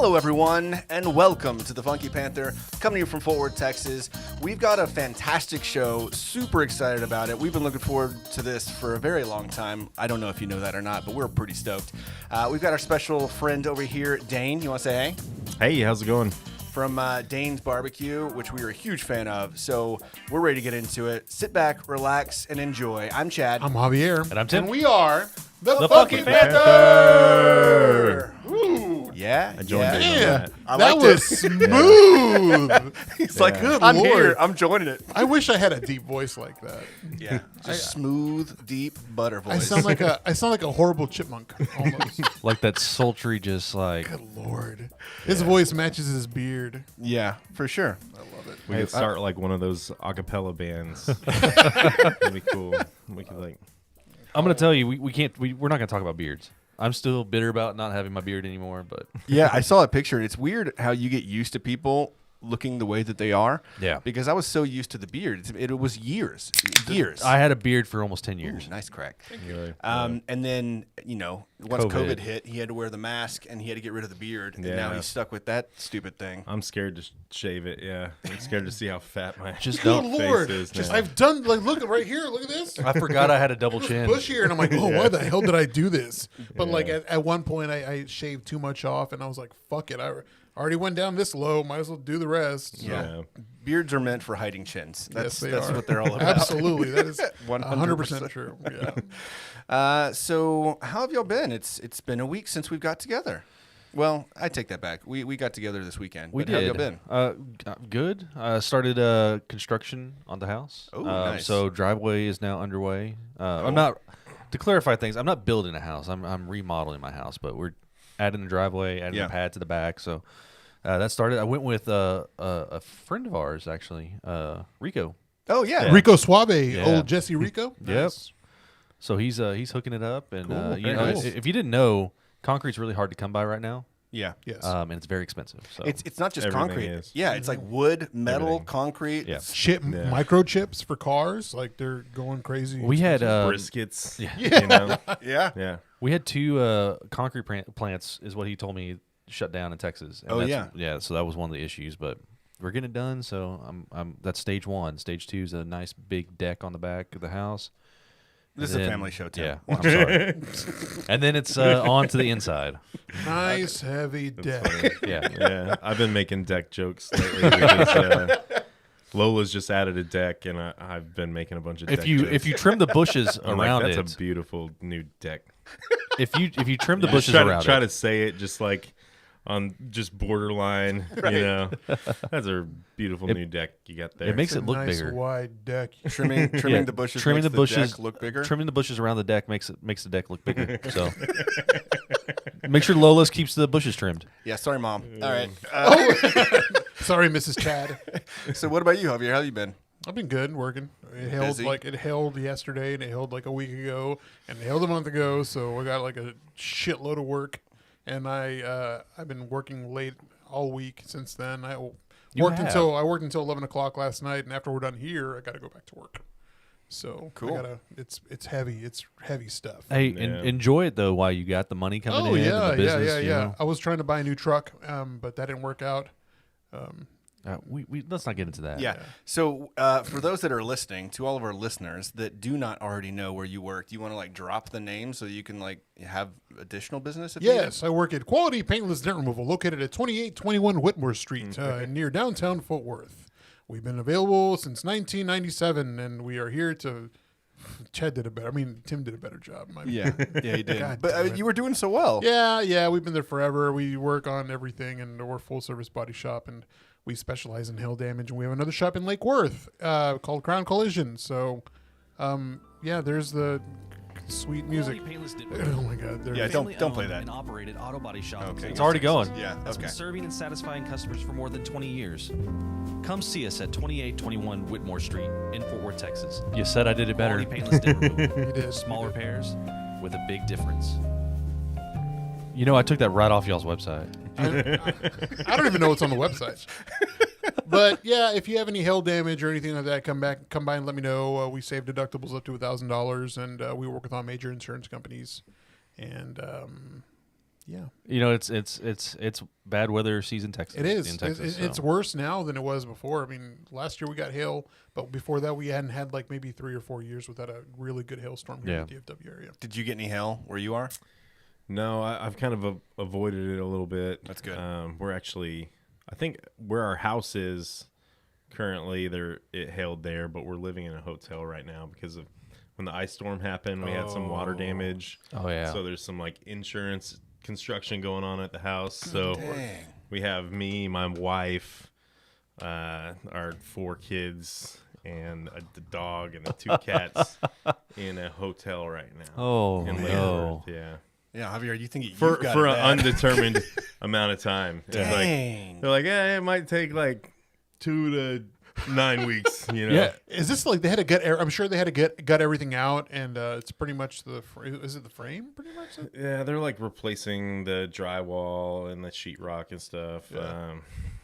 Hello, everyone, and welcome to the Funky Panther, coming to you from Fort Worth, Texas. We've got a fantastic show, super excited about it. We've been looking forward to this for a very long time. I don't know if you know that or not, but we're pretty stoked. We've got our special friend over here, Dayne. You want to say hey? Hey, how's it going? From Dayne's BBQ, which we are a huge fan of. So we're ready to get into it. Sit back, relax, and enjoy. I'm Chad. I'm Javier. And I'm Tim. And we are the Funky Panther! Woo! Yeah, I joined in on that. That was smooth. He's like, good I'm Lord. here. I'm joining it. I wish I had a deep voice like that. Yeah, just smooth, deep butter voice. I sound like a horrible chipmunk almost. Like that sultry, just like... Good Lord. His voice matches his beard. Yeah, for sure. I love it. We could start like one of those a cappella bands. That'd be cool. We could like... I'm gonna tell you, we're not gonna talk about beards. I'm still bitter about not having my beard anymore, but Yeah, I saw a picture. It's weird how you get used to people looking the way that they are. Yeah. Because I was so used to the beard. It was years. I had a beard for almost 10 years. Ooh, nice crack. Really, And then, once COVID COVID hit, he had to wear the mask and he had to get rid of the beard. And Yeah. now he's stuck with that stupid thing. I'm scared to shave it. Yeah, I'm scared to see how fat my Just Good don't. Lord. face is Just now. I've done look right here. Look at this. I forgot I had a double chin. Bush here, and I'm like, oh, why the hell did I do this? But like at one point, I shaved too much off, and I was like, fuck it. I already went down this low. Might as well do the rest. So. Yeah. Beards are meant for hiding chins. Yes, That's they are. what they're all about. Absolutely. That is 100% 100% true. Yeah. So how have y'all been? It's been a week since we've got together. Well, I take that back. We got together this weekend. We but How have did. y'all been? Good. Started construction on the house. Oh, nice. So driveway is now underway. I'm not, to clarify things, I'm not building a house. I'm remodeling my house, but we're adding the driveway, adding a pad to the back. So that started. I went with a friend of ours, actually, Rico. Oh, yeah. Rico Suave, Yeah. old Jesse Rico. Yep. So he's hooking it up, and Cool. you Very know, nice. if you didn't know, concrete's really hard to come by right now, Yeah. Yes. and it's very expensive. So It's not just Everything concrete. is. Yeah, it's like wood, metal, Everything. concrete. Yeah. Microchips for cars, like they're going crazy. we had briskets. yeah. You know? Yeah. Yeah. we had two concrete plants, is what he told me, shut down in Texas. And Oh, that's- yeah. yeah. So that was one of the issues, but we're getting it done. So that's stage one. Stage two is a nice big deck on the back of the house. This is And a then- family show, Tim. Yeah, I'm sorry. And then it's on to the inside. nice heavy deck. Yeah. Yeah. I've been making deck jokes lately because Lola's just added a deck, and I've been making a bunch of deck jokes. If you trim the bushes I'm like, around that's it, a beautiful new deck. if you trim the Just bushes try around to, try it, to say it just like on just borderline, you know. That's a beautiful new deck you got there. it makes It's a it look nice bigger. wide deck. Trimming Yeah, the bushes trimming makes the bushes deck look bigger. Trimming the bushes around the deck makes the deck look bigger. So make sure Lola's keeps the bushes trimmed. Yeah, sorry, Mom. All right. Sorry, Mrs. Chad. So what about you, Javier? How you been? I've been good working. It held Busy? it held yesterday, and it held like a week ago, and it held a month ago. So I got like a shitload of work, and I've been working late all week since then. I worked until 11 o'clock last night, and after we're done here, I got to go back to work. So Cool. It's heavy. It's heavy stuff. Hey, Yeah. enjoy it though while you got the money coming Oh in. yeah, and the business, you yeah. know. I was trying to buy a new truck, but that didn't work out. We let's not get into that. Yeah. So for those that are listening, to all of our listeners that do not already know where you work, do you want to like drop the name so you can like have additional business? If Yes, I work at Quality Paintless Dent Removal, located at 2821 Whitmore Street, near downtown Fort Worth. We've been available since 1997, and we are here to. Tim did a better job. Yeah, he did. God But damn it. you were doing so well. Yeah, we've been there forever. We work on everything, and we're a full-service body shop, and we specialize in hail damage. And we have another shop in Lake Worth called Crown Collision. So, there's the sweet music. Oh my God! Yeah, don't play that. And operated auto body shop. in Okay. Fort It's already Worth, going. Yeah. Has been Okay. serving and satisfying customers for more than 20 years. Come see us at 2821 Whitmore Street in Fort Worth, Texas. You said I did it better. Quality paintless dent removal. You did. Small repairs with a big difference. You know, I took that right off y'all's website. I don't even know what's on the website. But yeah, if you have any hail damage or anything like that, come by and let me know. We save deductibles up to $1,000, and we work with all major insurance companies. And Yeah. You know, it's bad weather season Texas. It is. In Texas, It's worse now than it was before. I mean, last year we got hail, but before that we hadn't had like maybe 3 or 4 years without a really good hailstorm here in the DFW area. Did you get any hail where you are? No, I've kind of avoided it a little bit. That's good. We're actually, I think where our house is currently, it hailed there, but we're living in a hotel right now because of when the ice storm happened. We had some water damage. Oh yeah. So there's some like insurance construction going on at the house. So we have me, my wife, our 4 kids, and the dog and the 2 cats in a hotel right now. Oh in Lake no. Worth, yeah. Yeah, Javier, you think For an undetermined amount of time. It's Dang. like, they're like, it might take like 2 to 9 weeks. You know. Yeah, is this like they had to gut? I'm sure they had to gut everything out, and it's pretty much is it the frame? Pretty much. Yeah, they're like replacing the drywall and the sheetrock and stuff.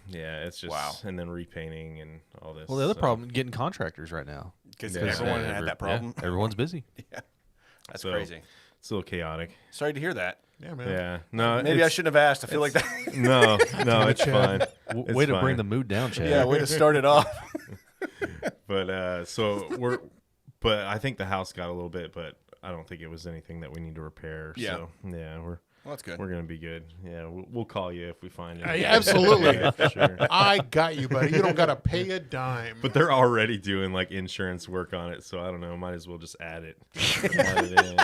Yeah, it's just and then repainting and all this. Well, the other problem getting contractors right now Because everyone had that problem. Yeah, everyone's busy. Yeah, that's So, crazy. It's a little chaotic. Sorry to hear that. Yeah, man. Yeah, no, Maybe I shouldn't have asked. I feel like that. No, it's fine. It's Way to fine. bring the mood down, Chad. Yeah, way to start it off. But but I think the house got a little bit, but I don't think it was anything that we need to repair. Yeah. So yeah, Well, that's good. we're gonna be good. Yeah, we'll call you if we find it. Yeah, absolutely. Yeah, for sure. I got you, buddy. You don't got to pay a dime. But they're already doing like insurance work on it, so I don't know. Might as well just add it. Add it in.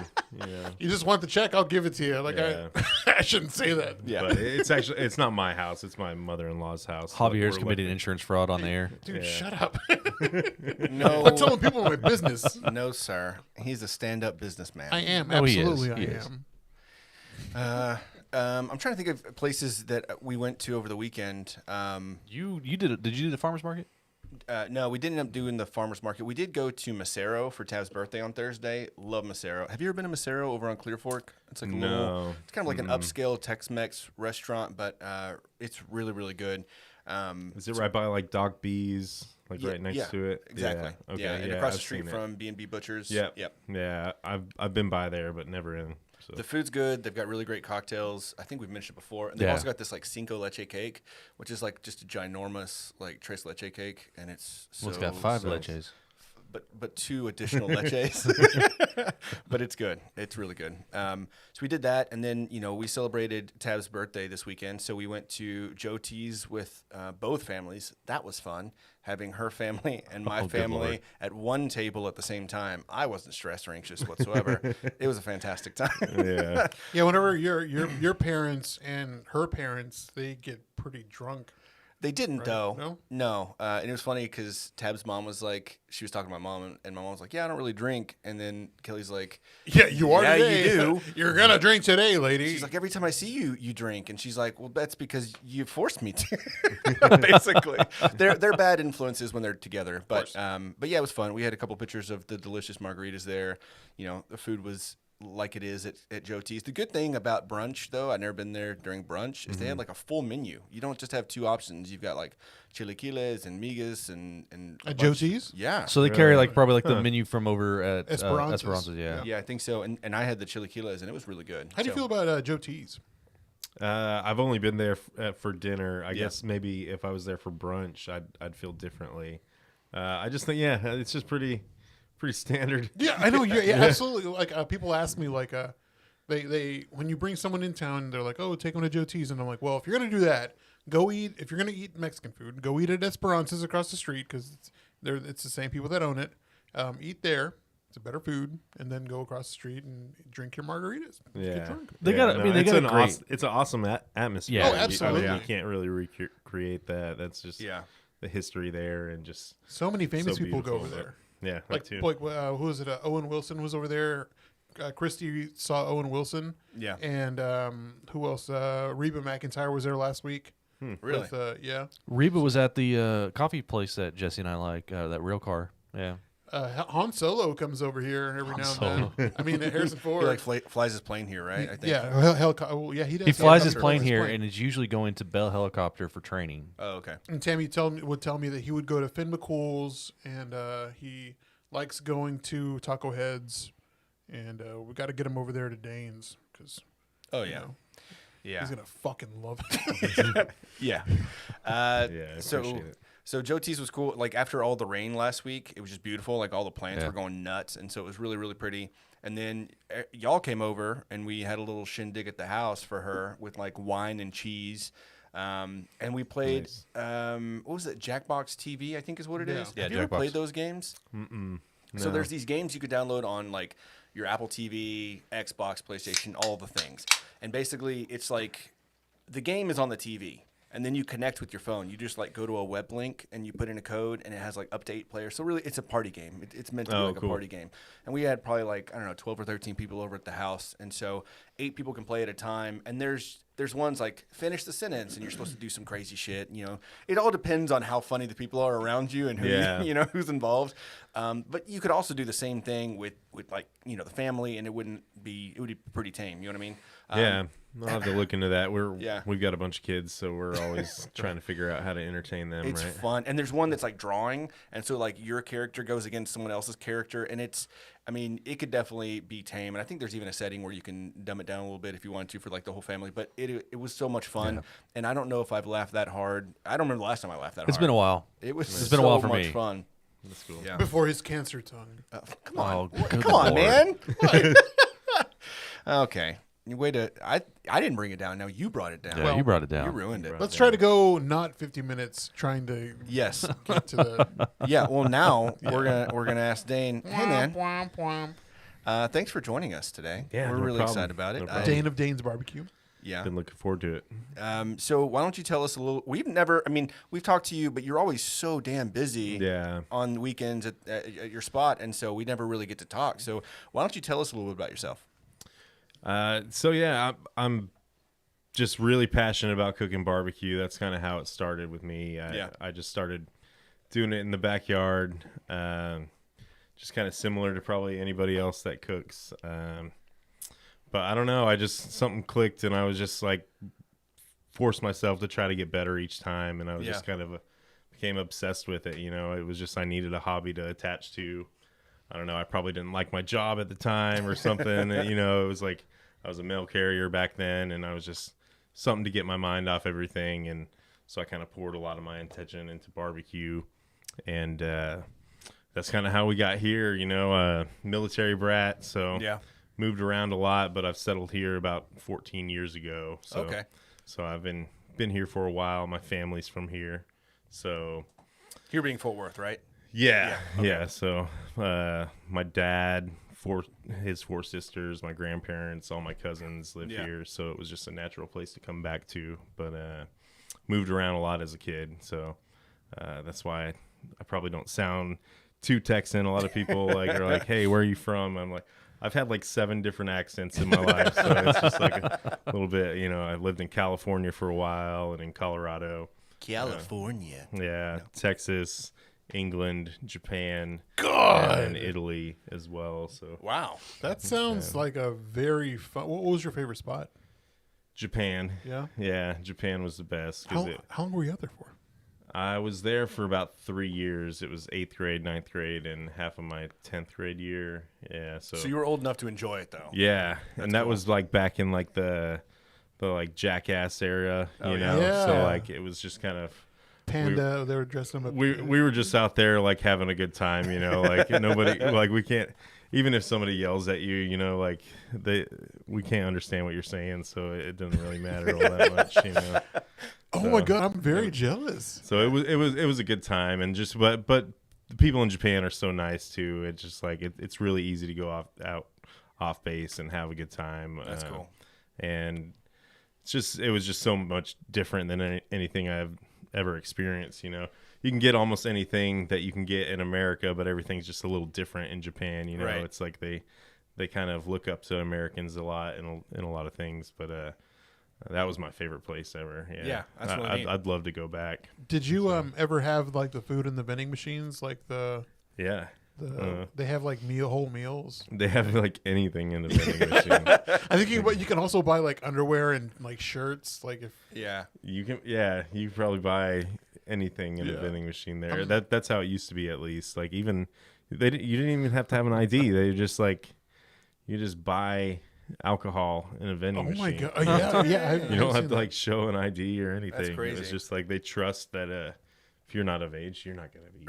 Yeah. You just want the check? I'll give it to you. Like Yeah. I shouldn't say that. Yeah. But it's not my house. It's my mother-in-law's house. Javier's We're committed lucky. insurance fraud on the air. Dude, Yeah. shut up. No, I'm telling people my business. no, sir. He's a stand-up businessman. I am. Oh, he is. Absolutely, He I is. am. I'm trying to think of places that we went to over the weekend. You did you do the farmers market? No, we didn't end up doing the farmers market. We did go to Macero for Tav's birthday on Thursday. Love Macero. Have you ever been to Macero over on Clear Fork? It's like it's kind of like an upscale Tex-Mex restaurant, but it's really, really good. Is it right by like Doc B's, like right next to it? Exactly. Yeah. Okay. Yeah, and across the I've street seen it. from B&B Butchers. Yep. Yep. Yeah, I've been by there, but never in. So. The food's good. They've got really great cocktails. I think we've mentioned it before. And they've also got this like Cinco Leche cake, which is like just a ginormous like tres leche cake, and it's so. Well, it's got 5 so, leches. but 2 additional leches. But it's good. It's really good. So we did that, and then we celebrated Tav's birthday this weekend. So we went to Joe T's with both families. That was fun, having her family and my good family Lord. at one table at the same time. I wasn't stressed or anxious whatsoever. It was a fantastic time. Yeah. Yeah, whenever your parents and her parents, they get pretty drunk. They didn't, Right? though. No. And it was funny because Tab's mom was like, she was talking to my mom, and my mom was like, yeah, I don't really drink. And then Kelly's like, Yeah, you are Yeah, you today. do. You're gonna drink today, lady. she's like, every time I see you, you drink. And she's like, well, that's because you forced me to. Basically, they're bad influences when they're together. But yeah, it was fun. We had a couple pictures of the delicious margaritas there. The food was like it is at Joe T's. The good thing about brunch, though, I've never been there during brunch, is they had like a full menu. You don't just have 2 options. You've got like chilaquiles and migas and At Joe T's? Yeah. So they carry like probably like the menu from over at Esperanza's. Esperanza's. Yeah. Yeah, I think so. And I had the chilaquiles, and it was really good. How do you feel about Joe T's? I've only been there for dinner. I guess maybe if I was there for brunch, I'd feel differently. I just think it's just pretty standard. Yeah, I know. Yeah, absolutely. Like people ask me, like, they when you bring someone in town, they're like, "Oh, take them to Joe T's," and I'm like, "Well, if you're gonna do that, go eat. If you're gonna eat Mexican food, go eat at Esperanza's across the street because it's the same people that own it. Eat there. It's a better food, and then go across the street and drink your margaritas. Yeah, Get drunk. They got. I mean, they it's got an a great. it's an awesome atmosphere. Yeah. Oh, absolutely. You can't really recreate that. That's just the history there, and just So many famous so people go over beautiful, there. yeah, Like, that too. who was it? Owen Wilson was over there. Christy saw Owen Wilson. Yeah. And who else? Reba McEntire was there last week. Really? With, yeah. Reba was at the coffee place that Jesse and I like. That Real Car. Yeah. Han Solo comes over here every now and Solo. then. I mean, Harrison Ford. He like flies his plane here, right? I think. Yeah, yeah, he does. He flies his helicopter. plane His here plane. and is usually going to Bell Helicopter for training. Oh, okay. And Tammy would tell me that he would go to Finn McCool's, and he likes going to Taco Heads, and we got to get him over there to Dayne's because. Oh yeah. Yeah. He's gonna fucking love it. Yeah. I appreciate it. So Joe T's was cool. Like after all the rain last week, it was just beautiful. Like all the plants Yeah. were going nuts, and so it was really, really pretty. And then y'all came over, and we had a little shindig at the house for her with like wine and cheese. And we played, what was it? Jackbox TV, I think is what it is. Yeah, Have you ever Jackbox. played those games? No. So there's these games you could download on like your Apple TV, Xbox, PlayStation, all the things. And basically, it's like the game is on the TV. And then you connect with your phone. You just like go to a web link and you put in a code, and it has like up to 8 players. So really, it's a party game. It's meant to be like cool. a party game. And we had probably like, I don't know, 12 or 13 people over at the house. And so 8 people can play at a time. And there's ones like finish the sentence, and you're supposed to do some crazy shit. You know, it all depends on how funny the people are around you and who you know who's involved. But you could also do the same thing with like the family, and it would be pretty tame. You know what I mean? Yeah, I'll have to look into that. Yeah. We've got a bunch of kids, so we're always trying to figure out how to entertain them. It's right? fun. And there's one that's like drawing, and so like your character goes against someone else's character, and it could definitely be tame. And I think there's even a setting where you can dumb it down a little bit if you want to for like the whole family. But it was so much fun, and I don't know if I've laughed that hard. I don't remember the last time I laughed that hard. It's been a while. It's been a while for much me. fun. That's cool. Yeah. Before his cancer tongue. Come on, Oh, good come on, Lord. man. Okay. I didn't bring it down. Now you brought it down. Yeah, you brought it down. You ruined it. Let's try to go not 50 minutes trying to Yes. get to the. Yeah. Well, now we're gonna ask Dayne. Hey, man. Womp, womp. Thanks for joining us today. Yeah, we're no really problem. excited about it. No problem. Dayne of Dayne's Barbecue. Yeah. Been looking forward to it. So why don't you tell us a little? We've talked to you, but you're always so damn busy. Yeah. On weekends at your spot, and so we never really get to talk. So why don't you tell us a little bit about yourself? I'm just really passionate about cooking barbecue. That's kind of how it started with me. I just started doing it in the backyard, just kind of similar to probably anybody else that cooks. But I don't know. Something clicked, and I was just like forced myself to try to get better each time, and I was just kind of became obsessed with it. You know, it was just I needed a hobby to attach to. I don't know. I probably didn't like my job at the time or something. It was like I was a mail carrier back then, and I was just something to get my mind off everything. And so I kind of poured a lot of my attention into barbecue, and that's kind of how we got here. Military brat, so moved around a lot, but I've settled here about 14 years ago. So, So I've been here for a while. My family's from here, so Here being Fort Worth, right? yeah. So my dad, his 4 sisters, my grandparents, all my cousins live here, so it was just a natural place to come back to. But moved around a lot as a kid, so that's why I probably don't sound too Texan. A lot of people are like, "Hey, where are you from?" I'm like, I've had like 7 different accents in my life, so it's just like a little bit. I lived in California for a while and in Colorado. California. Texas, England, Japan, and Italy as well. So Wow. That sounds like a very fun. What was your favorite spot? Japan, Yeah. Japan was the best. How long were you out there for? I was there for about 3 years. It was 8th grade, 9th grade, and half of my 10th grade year. Yeah, so you were old enough to enjoy it, though. yeah, and that was like back in like the like Jackass era, you know. yeah. So like it was just kind of Panda, they were dressing up. we were just out there like having a good time, like nobody like we can't. Even if somebody yells at you, like we can't understand what you're saying, so it doesn't really matter all that much, Oh my god, I'm very jealous. So it was a good time, and just but the people in Japan are so nice too. It's just like it's really easy to go off base and have a good time. That's cool. And it was just so much different than anything I've ever experienced. You can get almost anything that you can get in America, but everything's just a little different in Japan. Right. It's like they kind of look up to Americans a lot in a lot of things, but that was my favorite place ever. Yeah, that's really neat. I'd love to go back. Did you ever have like the food in the vending machines, like Yeah. they have like whole meals? They have like anything in the vending machine. I think you can also buy like underwear and like shirts. Like if You can probably buy anything in the vending machine there. That's how it used to be, at least. Like even you didn't even have to have an ID. They just like you just buy alcohol in a vending Oh my machine. god! Yeah. You don't have to like show an ID or anything. That's crazy. It's just like they trust that if you're not of age, you're not gonna be.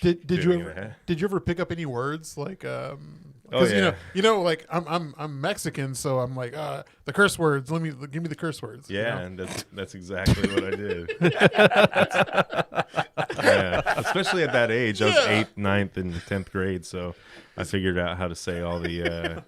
Did you doing ever that. did you ever pick up any words like Oh, you know like I'm Mexican, so I'm like the curse words. Give me the curse words. Yeah, you know? and that's exactly what I did. Yeah, especially at that age. I was 8th, 9th, and 10th grade, so I figured out how to say all the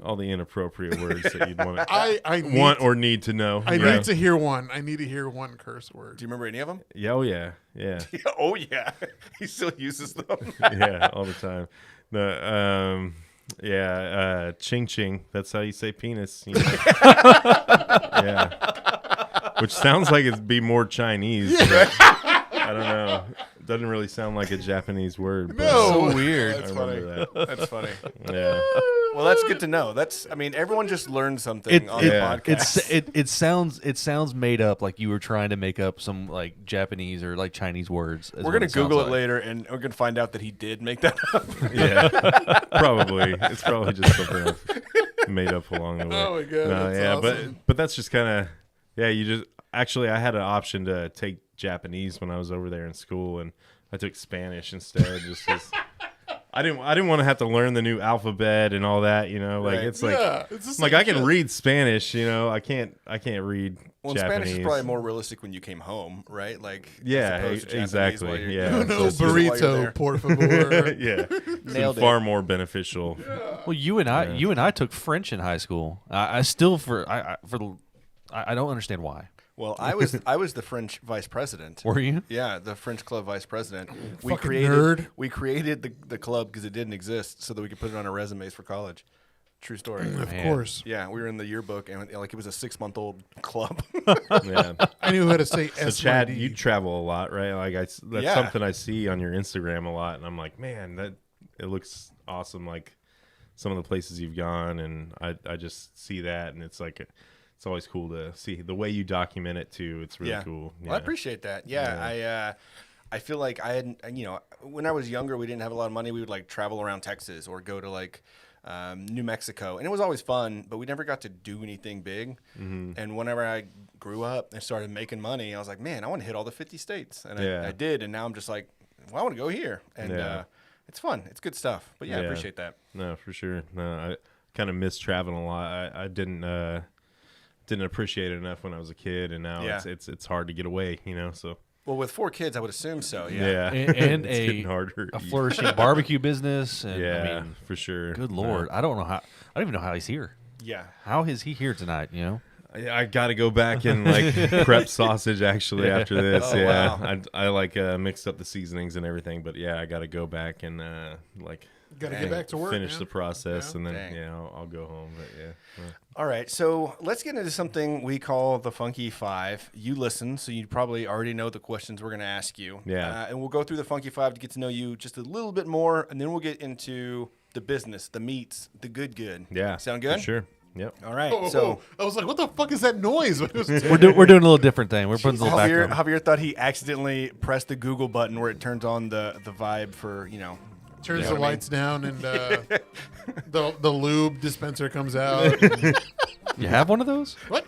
all the inappropriate words that you'd want to or need to know. I need to hear one. I need to hear one curse word. Do you remember any of them? Yeah, oh yeah, yeah, Oh yeah, he still uses them. yeah, all the time. No, ching ching. That's how you say penis. You know? Yeah, which sounds like it'd be more Chinese. But I don't know. It doesn't really sound like a Japanese word. But No. So weird. That's I funny. remember that. That's funny. Yeah. Well, that's good to know. Everyone just learned something on the podcast. It sounds made up, like you were trying to make up some like Japanese or like Chinese words. is We're what gonna it sounds Google it like. later, and we're gonna find out that he did make that up. Yeah, probably. It's probably just something I've made up along the way. Oh my god! No, that's yeah, awesome. but that's just kind of You just actually I had an option to take Japanese when I was over there in school, and I took Spanish instead. Just 'cause I didn't want to have to learn the new alphabet and all that. You know, like Right. it's like it's just like I can read Spanish. You know, I can't read Well, Japanese. Spanish is probably more realistic when you came home, right? Like Yeah, as opposed to Japanese exactly, while you're- yeah. no So while you're burrito, there. por favor. Yeah, Nailed it's far more beneficial. Well, you and I took French in high school. I don't understand why. Well, I was the French vice president. Were you? Yeah, the French club vice president. Fucking nerd. We created the club because it didn't exist, so that we could put it on our resumes for college. True story. Of Man. course, Yeah, we were in the yearbook, and like it was a 6-month-old club. Yeah. I knew how to say So S. Chad, you travel a lot, right? Like that's Yeah. something I see on your Instagram a lot, and I'm like, man, that it looks awesome. Like some of the places you've gone, and I just see that, and it's like it's always cool to see the way you document it too. It's really cool. Well, I appreciate that. Yeah. I feel like I had, when I was younger, we didn't have a lot of money. We would like travel around Texas or go to like New Mexico, and it was always fun, but we never got to do anything big. Mm-hmm. And whenever I grew up and started making money, I was like, man, I want to hit all the 50 states, and I did. And now I'm just like, well, I want to go here, and it's fun. It's good stuff. But I appreciate that. No, for sure. No, I kind of miss traveling a lot. I didn't appreciate it enough when I was a kid, and now it's hard to get away. You know, so. Well, with 4 kids, I would assume so. Yeah, And it's getting harder. a flourishing barbecue business. And, I mean, for sure. good Lord, I don't even know how he's here. Yeah. How is he here tonight? You know. I got to go back and like prep sausage actually after this. Oh, yeah, wow. I like mixed up the seasonings and everything, but I got to go back and like got to get back to work. finish man. the process, Yeah. and then Dang. I'll go home. But All right, so let's get into something we call the Funky Five. You listen, so you probably already know the questions we're going to ask you. Yeah. And we'll go through the Funky Five to get to know you just a little bit more, and then we'll get into the business, the meats, the good. yeah, Sound good? For sure. Yep. All right, Oh, so I was like, what the fuck is that noise? We're doing a little different thing. We're putting a little Javier, background. Javier thought he accidentally pressed the Google button where it turns on the vibe for, Turns Yeah. the lights down, and the lube dispenser comes out. and- You have one of those? what?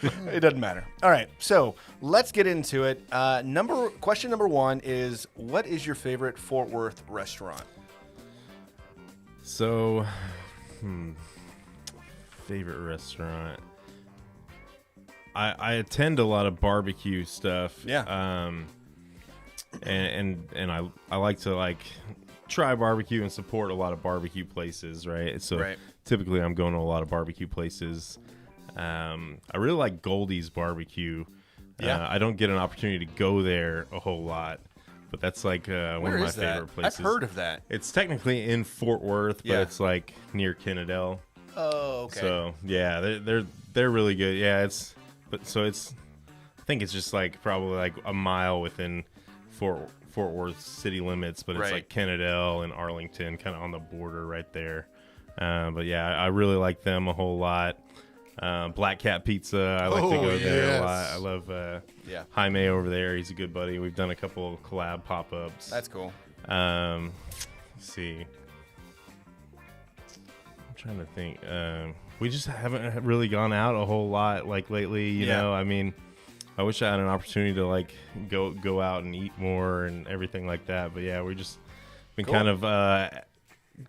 it doesn't matter. All right, so let's get into it. Question number 1 is, what is your favorite Fort Worth restaurant? So, favorite restaurant. I attend a lot of barbecue stuff. Yeah. And I like to try barbecue and support a lot of barbecue places, right? So Right. typically I'm going to a lot of barbecue places. I really like Goldie's barbecue. Yeah. I don't get an opportunity to go there a whole lot, but that's like one Where of my is that? favorite places. I've heard of that. It's technically in Fort Worth, but Yeah. it's like near Kennedale. Oh, okay. So yeah, they're really good. Yeah, I think it's just like probably like a mile within Fort Worth city limits, but it's Right. like Kennedale and Arlington, kind of on the border right there. But yeah, I really like them a whole lot. Black Cat Pizza, I like to go there yes. a lot. I love Yeah. Jaime over there. He's a good buddy. We've done a couple of collab pop-ups. That's cool. Let's see. trying to think. We just haven't really gone out a whole lot like lately. You know, I mean, I wish I had an opportunity to like go out and eat more and everything like that. But yeah, we just been kind of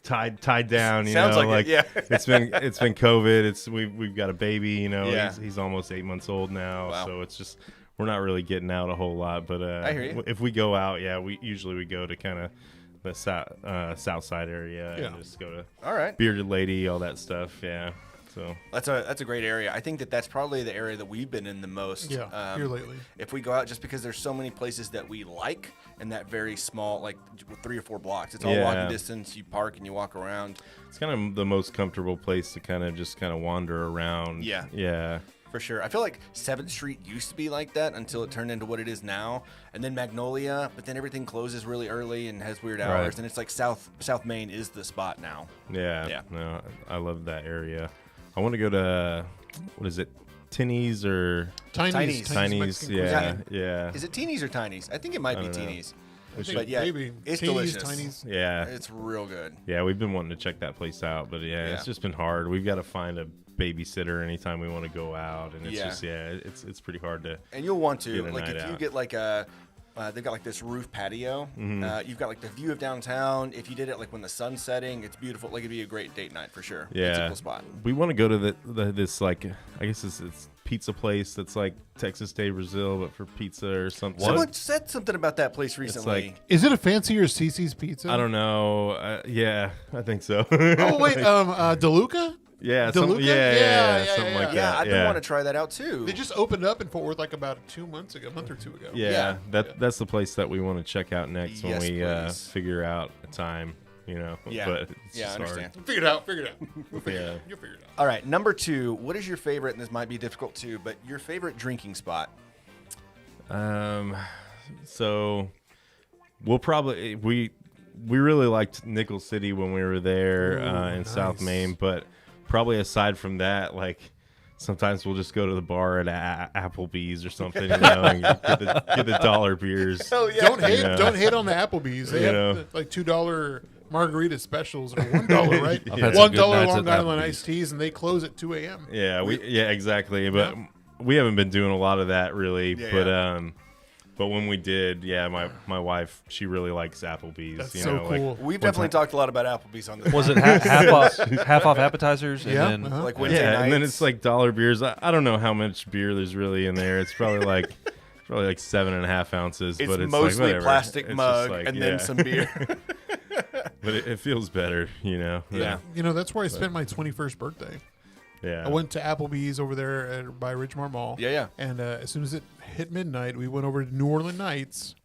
tied down. You Sounds know, like it, yeah. it's been COVID. We've got a baby. You know, Yeah. he's almost 8 months old now. Wow. So it's just we're not really getting out a whole lot. But I hear you. if we go out, we usually go to kind of the south side area and just go to All right. Bearded Lady, all that stuff. Yeah. So That's a great area. I think that's probably the area that we've been in the most. Here lately. If we go out, just because there's so many places that we like, and that very small, like 3 or 4 blocks, it's all walking distance. You park and you walk around. it's kind of the most comfortable place to kind of wander around. Yeah. Yeah. For sure. I feel like 7th Street used to be like that until it turned into what it is now. And then Magnolia, but then everything closes really early and has weird hours. Right. And it's like South Main is the spot now. Yeah. Yeah. No, I love that area. I want to go to, what is it? Tinny's or Tiny's. Tiny's? Yeah. Yeah. Is it Teenies or Tinies? I think it might be don't know. Teenies. I think But yeah, maybe it's Teenies, delicious. Tiny's. Yeah. It's real good. Yeah. We've been wanting to check that place out, but Yeah. it's just been hard. We've got to find a babysitter anytime we want to go out. And it's Yeah. just, it's pretty hard to. And you'll want to, Get a like, night if you out. get like they've got like this roof patio. Mm-hmm. You've got like the view of downtown. If you did it like when the sun's setting, it's beautiful. Like it'd be a great date night for sure. Yeah. It's a cool spot. We want to go to this like, I guess it's pizza place that's like Texas Day Brazil, but for pizza or something. Someone said something about that place recently. like- Is it a fancier Cece's Pizza? I don't know. Yeah, I think so. Oh wait, DeLuca? Yeah, DeLuca? yeah, Yeah, something like yeah. yeah, that. I've been wanting to try that out too. They just opened up in Fort Worth like about a month or 2 ago. Yeah, Yeah. that's the place that we want to check out next when Yes, we please. figure out a time. You know, Yeah. but it's Yeah, I just understand. Figure it out. We'll figure it Yeah. out. You'll figure it out. All right, number 2. What is your favorite? And this might be difficult too, but your favorite drinking spot? So we'll probably we really liked Nickel City when we were there in South nice. Main, but probably aside from that, like sometimes we'll just go to the bar at Applebee's or something, you know, and get the dollar beers. Oh yeah. Don't hate on the Applebee's. They You have know. like $2 margarita specials or $1, right? I've had some $1 good nights Long at Island Applebee's. iced teas, and they close at 2 a.m. Yeah, exactly. But we haven't been doing a lot of that really. Yeah, But when we did, my wife, she really likes Applebee's. That's you so know, cool. We've definitely talked a lot about Applebee's on this. Was it half off appetizers? And Yeah, then uh-huh. like Like, Wednesday yeah, and then nights? it's like dollar beers. I don't know how much beer there's really in there. It's probably like 7.5 ounces. It's but it's mostly like, whatever. plastic It's just mug like, and then yeah. some beer. But it feels better, you know. Yeah. You know, that's where I spent my 21st birthday. Yeah. I went to Applebee's over there by Ridgemar Mall. Yeah. And as soon as it hit midnight, we went over to New Orleans Nights.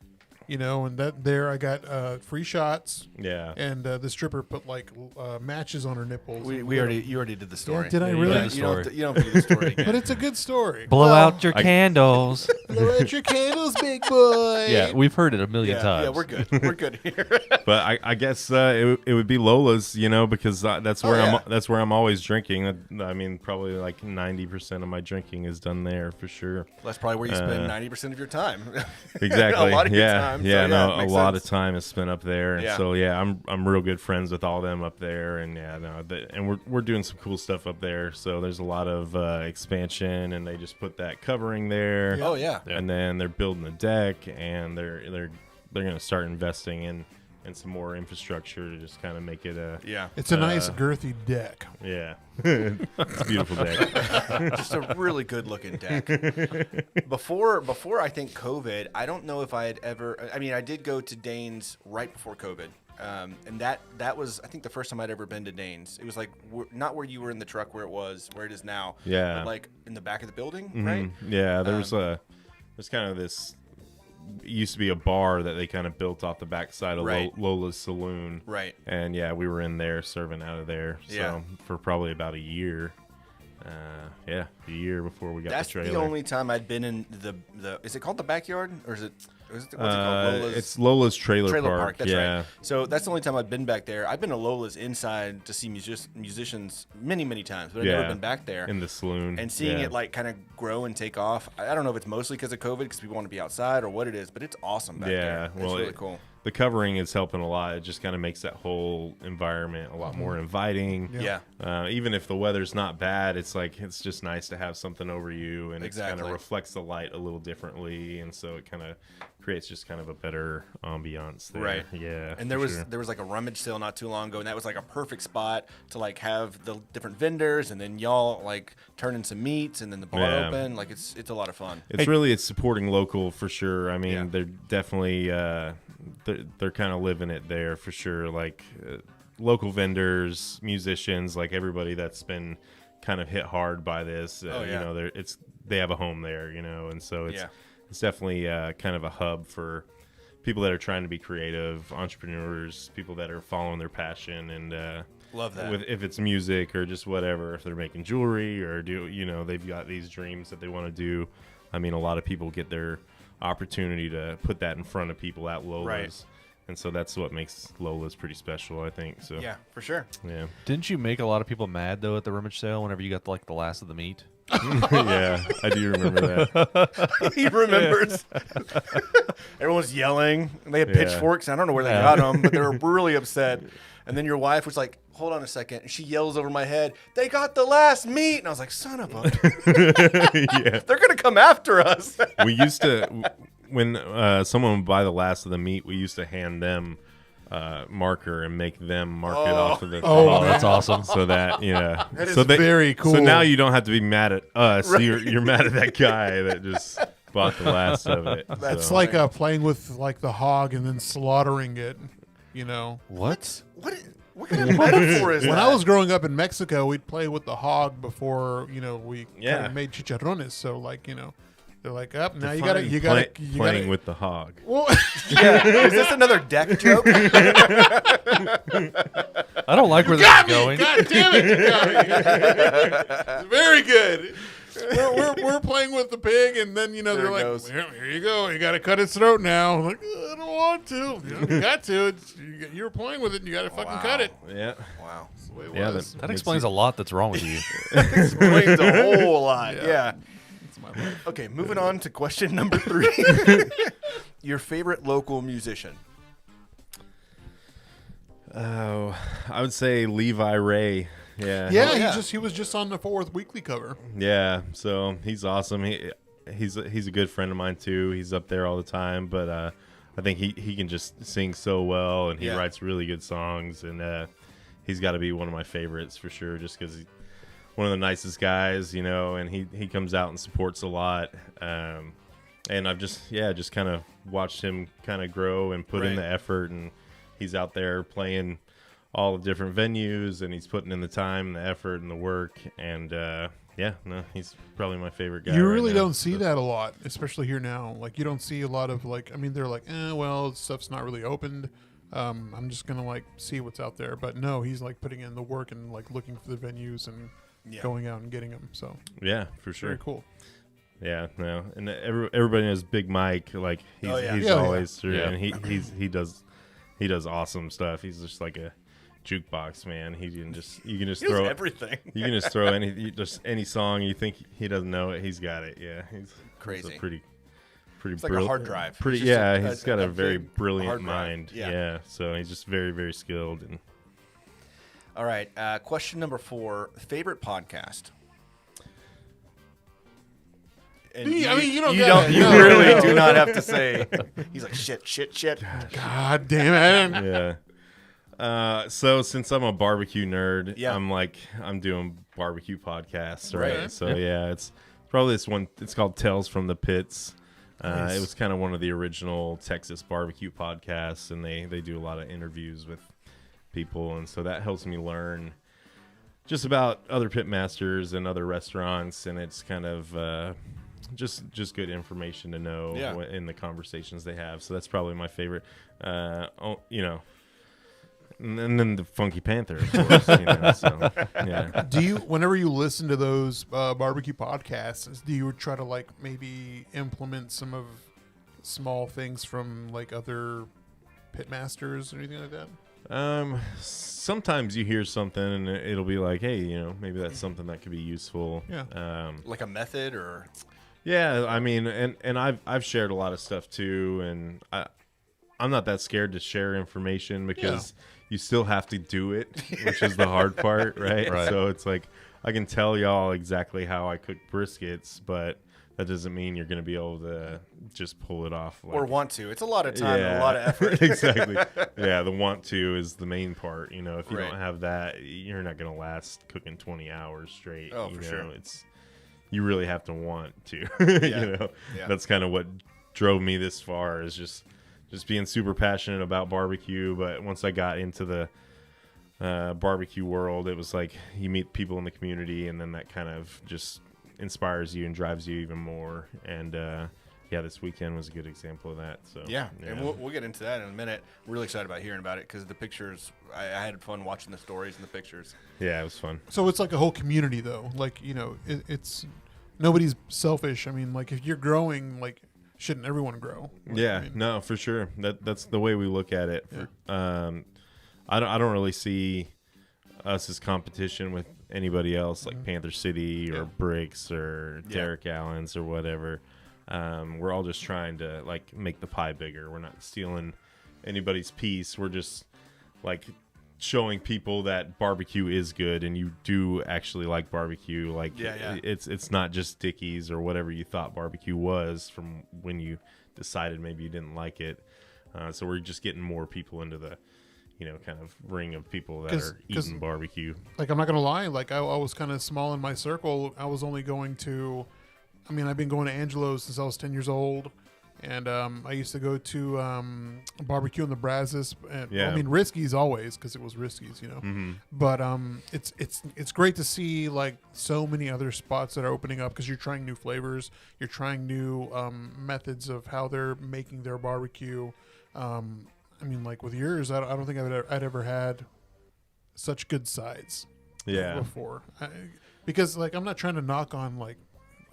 You know, and there I got free shots. Yeah. And the stripper put like matches on her nipples. You already did the story. Yeah, did I Yeah, you really? did. You don't have to do the story again. But it's a good story. blow out your candles. Blow out your candles, big boy. Yeah, we've heard it a million times. Yeah, we're good. We're good here. But I guess it would be Lola's, you know, because that's where yeah. that's where I'm always drinking. I mean, probably like 90% of my drinking is done there for sure. That's probably where you spend 90% of your time. Exactly. A lot of your yeah. time. Yeah. So, No, it a makes lot sense. of time is spent up there, and Yeah. so I'm real good friends with all them up there, and and we're doing some cool stuff up there. So there's a lot of expansion, and they just put that covering there. Oh yeah. And then they're building the deck, and they're going to start investing in some more infrastructure to just kind of make it a Yeah. It's a nice girthy deck. yeah. It's a beautiful deck. Just a really good looking deck. Before I think COVID, I don't know if I had ever. I mean, I did go to Dayne's right before COVID, and that was I think the first time I'd ever been to Dayne's. It was like not where you were in the truck where it is now. Yeah. But like in the back of the building, Mhm. right? Yeah, there's kind of this. It used to be a bar that they kind of built off the backside of Right. Lola's Saloon. Right. And yeah, we were in there serving out of there. So Yeah. for probably about a year. A year before we got That's the trailer. the only time I'd been in the. Is it called the backyard or is it? What's it called? It's Lola's Trailer Park. Park. That's yeah. right. So that's the only time I've been back there. I've been to Lola's inside to see musicians many times, but I've never been back there. In the saloon. And seeing Yeah. it like kind of grow and take off. I don't know if it's mostly because of COVID, because people want to be outside or what it is, but it's awesome back there. Yeah, It's well, really cool. the covering is helping a lot. It just kind of makes that whole environment a lot more inviting. Yeah. Even if the weather's not bad, it's like it's just nice to have something over you, and Exactly. it kind of reflects the light a little differently, and so it kind of creates just kind of a better ambiance there. Right. Yeah. And there was like a rummage sale not too long ago, and that was like a perfect spot to like have the different vendors, and then y'all like turn in some meats, and then the bar open. Like it's a lot of fun. It's supporting local for sure. I mean, Yeah. they're definitely they're kind of living it there for sure. Like local vendors, musicians, like everybody that's been kind of hit hard by this. You know, they have a home there. You know, and so it's definitely kind of a hub for people that are trying to be creative, entrepreneurs, people that are following their passion, and Love that. if it's music or just whatever, if they're making jewelry or they've got these dreams that they want to do. I mean, a lot of people get their opportunity to put that in front of people at Lola's. Right. And so that's what makes Lola's pretty special, I think. So Yeah, for sure. yeah. Didn't you make a lot of people mad though at the rummage sale whenever you got like the last of the meat? Yeah, I do remember that. He remembers. Everyone's yelling. They had pitchforks. I don't know where they got them, but they were really upset. And then your wife was like, "Hold on a second." And she yells over my head, "They got the last meat." And I was like, "Son of a." Yeah. They're going to come after us. We used to, when someone would buy the last of the meat, we used to hand them marker and make them mark it off of the Oh, that's awesome. so that That is so very cool. So now you don't have to be mad at us. You're mad at that guy that just bought the last of it. That's So, like playing with like the hog and then slaughtering it. You know, What? What kind of metaphor is when that? I was growing up in Mexico, we'd play with the hog before we kind Yeah. of made chicharrones. So like they're like, up now you define gotta playing with the hog. Well, Yeah. Is this another deck joke? I don't like where this is going. God damn it! You got me. Very good. We're playing with the pig, and then There they're it like, goes. here you go. You got to cut its throat now. I'm like, I don't want to. You got to. You were playing with it, and you got to fucking cut it. Yeah. Wow. That's the way it Yeah, was. That explains a lot that's wrong with you. Explains a whole lot. Yeah. Yeah. That's my life. Okay, moving on to question number 3. Your favorite local musician? Oh, I would say Levi Ray. Yeah. Yeah, he was just on the Fort Worth Weekly cover. Yeah, so he's awesome. He's a good friend of mine too. He's up there all the time, but I think he can just sing so well, and he writes really good songs, and he's got to be one of my favorites for sure, just because he's one of the nicest guys, and he comes out and supports a lot. And I've just kind of watched him kind of grow and put in the effort, and he's out there playing all the different venues, and he's putting in the time, the effort, and the work, and he's probably my favorite guy. You right really now. don't see that a lot, especially here now. Like, you don't see a lot of they're like, well, stuff's not really opened. I'm just gonna see what's out there. But no, he's putting in the work and looking for the venues and going out and getting them. So Yeah, for sure. very cool. Yeah, no, and everybody knows Big Mike. He's Yeah, always through, yeah. and he does awesome stuff. He's just like a jukebox, man. You can just He throw does everything. You can just throw any song you think he doesn't know it, he's got it. Yeah, he's Crazy. a pretty It's like a hard drive. Pretty, It's just he's got a very big brilliant hard drive. mind. Yeah. Yeah, so he's just very, very skilled. And All right. Question number 4. Favorite podcast? And You don't You gotta- You no, really no. do not have to say. He's like shit. God damn it! yeah. So since I'm a barbecue nerd, Yeah. I'm doing barbecue podcasts, right? Right. So it's probably this one. It's called Tales from the Pits. It was kind of one of the original Texas barbecue podcasts, and they do a lot of interviews with people, and so that helps me learn just about other pit masters and other restaurants, and it's kind of just good information to know in the conversations they have. So that's probably my favorite. And then the Funky Panther, of course. So, yeah. Do you, whenever you listen to those barbecue podcasts, do you try to maybe implement some of small things from other pit masters or anything like that? Sometimes you hear something and it'll be like, hey, maybe that's something that could be useful. Yeah. Like a method or? Yeah, I mean, and I've shared a lot of stuff too, and I'm not that scared to share information because you still have to do it, which is the hard part, right? So it's like I can tell y'all exactly how I cook briskets, but that doesn't mean you're going to be able to just pull it off. Or want to. It's a lot of time and a lot of effort. Exactly. Yeah, the want to is the main part. You know, if you Right. don't have that, you're not going to last cooking 20 hours straight. Oh, you for know, sure. You really have to want to. You know, that's kind of what drove me this far is just being super passionate about barbecue. But once I got into the barbecue world, it was like you meet people in the community, and then that kind of just inspires you and drives you even more. And this weekend was a good example of that. So and we'll get into that in a minute. I'm really excited about hearing about it because the pictures, I had fun watching the stories and the pictures. Yeah, it was fun. So it's like a whole community, though. Like, you know, it's nobody's selfish. I mean, like, if you're growing, like, shouldn't everyone grow? Like, Yeah, I mean, no, for sure. That's the way we look at it. I don't really see us as competition with anybody else, like Panther City or Bricks or Derek Allen's or whatever. We're all just trying to like make the pie bigger. We're not stealing anybody's piece. We're just like showing people that barbecue is good and you do actually like barbecue. Like it's not just Dickies or whatever you thought barbecue was from when you decided maybe you didn't like it. So we're just getting more people into the kind of ring of people that are eating barbecue. Like, I'm not going to lie. Like, I was kind of small in my circle. I was only going to, I've been going to Angelo's since I was 10 years old. And I used to go to barbecue in the Brazos. And, Risky's always, because it was Risky's, But it's great to see, like, so many other spots that are opening up because you're trying new flavors. You're trying new methods of how they're making their barbecue. Like with yours, I don't think I'd ever had such good sides before. Because, like, I'm not trying to knock on, like,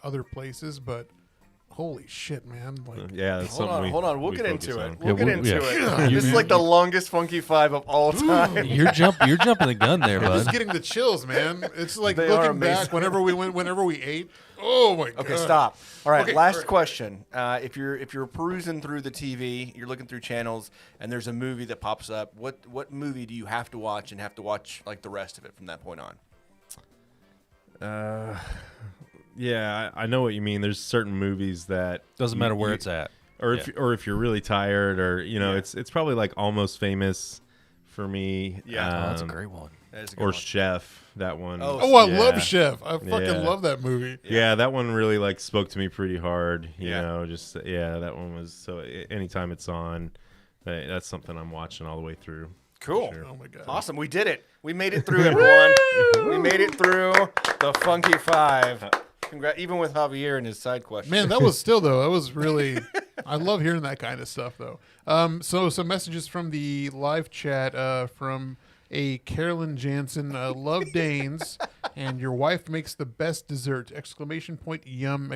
other places, but holy shit, man. Like, that's hold on. We'll get into it. on. We'll get into it. This is like the longest Funky Five of all time. You're jumping the gun there, I'm just bud. getting the chills, man. It's like They are looking back amazing. whenever we ate. Oh my god. Okay, stop. All right, Okay, last all right. question. If you're perusing through the TV, you're looking through channels, and there's a movie that pops up. What movie do you have to watch and have to watch like the rest of it from that point on? I know what you mean. There's certain movies that Doesn't matter where it's at. or if you're really tired, or it's probably like Almost Famous for me. That's a great one. That is a good Or one. Chef, that one. Oh, I love Chef. I fucking love that movie. Yeah, that one really like spoke to me pretty hard. You know, just that one was so. Anytime it's on, that's something I'm watching all the way through. Cool. Sure. Oh my god. Awesome. We did it. We made it through, everyone. We made it through the Funky Five. Even with Javier and his side question. Man, that was really. I love hearing that kind of stuff, though. So some messages from the live chat from a Carolyn Jansen. Love Dayne's, and your wife makes the best dessert! ! Yum! !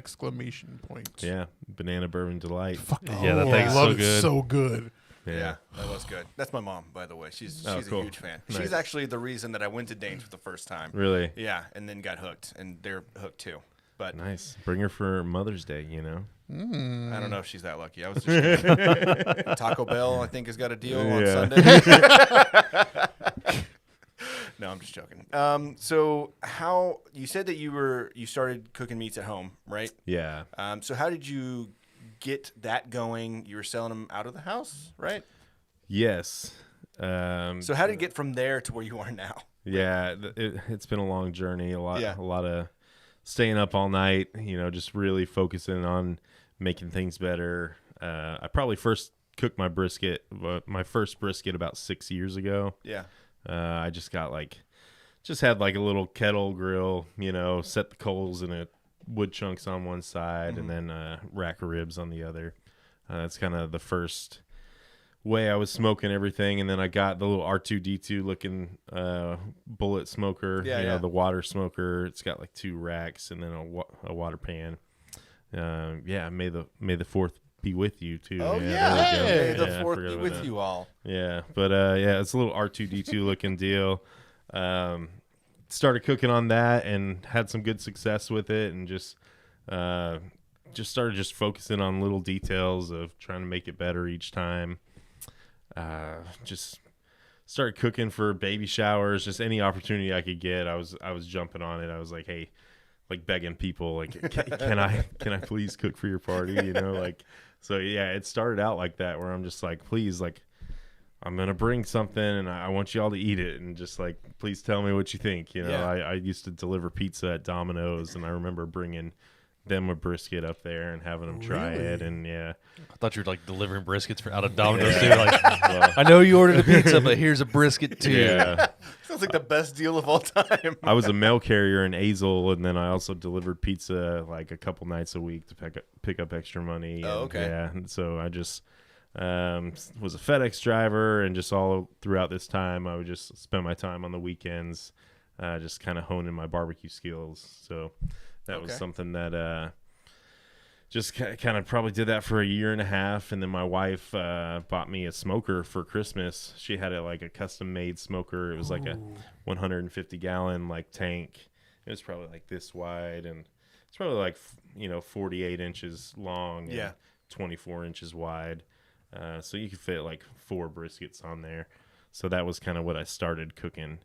Yeah, Banana Bourbon Delight. Yeah, that thing's I so love it good. so good. Yeah. That was good. That's my mom, by the way. She's cool. a huge fan. Nice. She's actually the reason that I went to Dayne's for the first time. Really? Yeah, and then got hooked, and they're hooked too. But Nice. Bring her for Mother's Day, I don't know if she's that lucky. I was just kidding. Taco Bell, I think, has got a deal on Yeah. Sunday. No, I'm just joking. So how you said that you started cooking meats at home, right? Yeah. So how did you get that going? You were selling them out of the house, right? Yes. So how did it get from there to where you are now? Yeah, it's been a long journey. A lot Yeah. of staying up all night. Just really focusing on making things better. I probably first cooked my first brisket about 6 years ago. Yeah. I just had like a little kettle grill. Set the coals in it, wood chunks on one side, and then rack of ribs on the other. That's kind of the first way I was smoking everything, and then I got the little R2D2 looking bullet smoker, the water smoker. It's got like 2 racks and then a water pan. May the fourth be with you too. Oh there yeah, we go. hey, the I fourth forgot be about with that. you all. Yeah, but it's a little R2D2 looking deal. Started cooking on that and had some good success with it, and just started focusing on little details of trying to make it better each time. just started cooking for baby showers, just any opportunity I could get. I was jumping on it. I was like, hey, like begging people, like, can I please cook for your party? You know, like, so yeah, it started out like that, where I'm just like, please, like, I'm gonna bring something and I want you all to eat it, and just like, please tell me what you think. You know, I used to deliver pizza at Domino's, and I remember bringing them a brisket up there and having them try it, and I thought you were like delivering briskets out of Domino's too. Like, I know you ordered a pizza, but here's a brisket too. Yeah. Sounds like the best deal of all time. I was a mail carrier in Azel, and then I also delivered pizza like a couple nights a week to pick up extra money. Oh, okay. Yeah, and so I just was a FedEx driver, and just all throughout this time, I would just spend my time on the weekends, just kind of honing my barbecue skills. So that was something that just kind of probably did that for a year and a half. And then my wife bought me a smoker for Christmas. She had like a custom made smoker. It was like a 150 gallon like tank. It was probably like this wide, and it's probably like 48 inches long, and 24 inches wide. So you could fit like 4 briskets on there. So that was kind of what I started cooking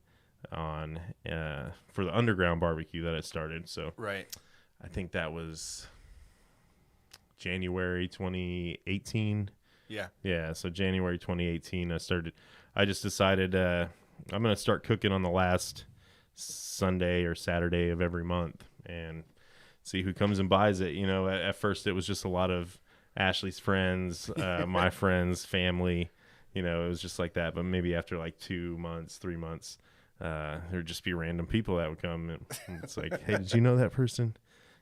on for the underground barbecue that I started. So I think that was January 2018. Yeah, so January 2018 I just decided I'm going to start cooking on the last Sunday or Saturday of every month and see who comes and buys it. You know, at first it was just a lot of Ashley's friends, my friends, family. You know, it was just like that. But maybe after like 2 months, 3 months, there'd just be random people that would come, and it's like, hey, did you know that person?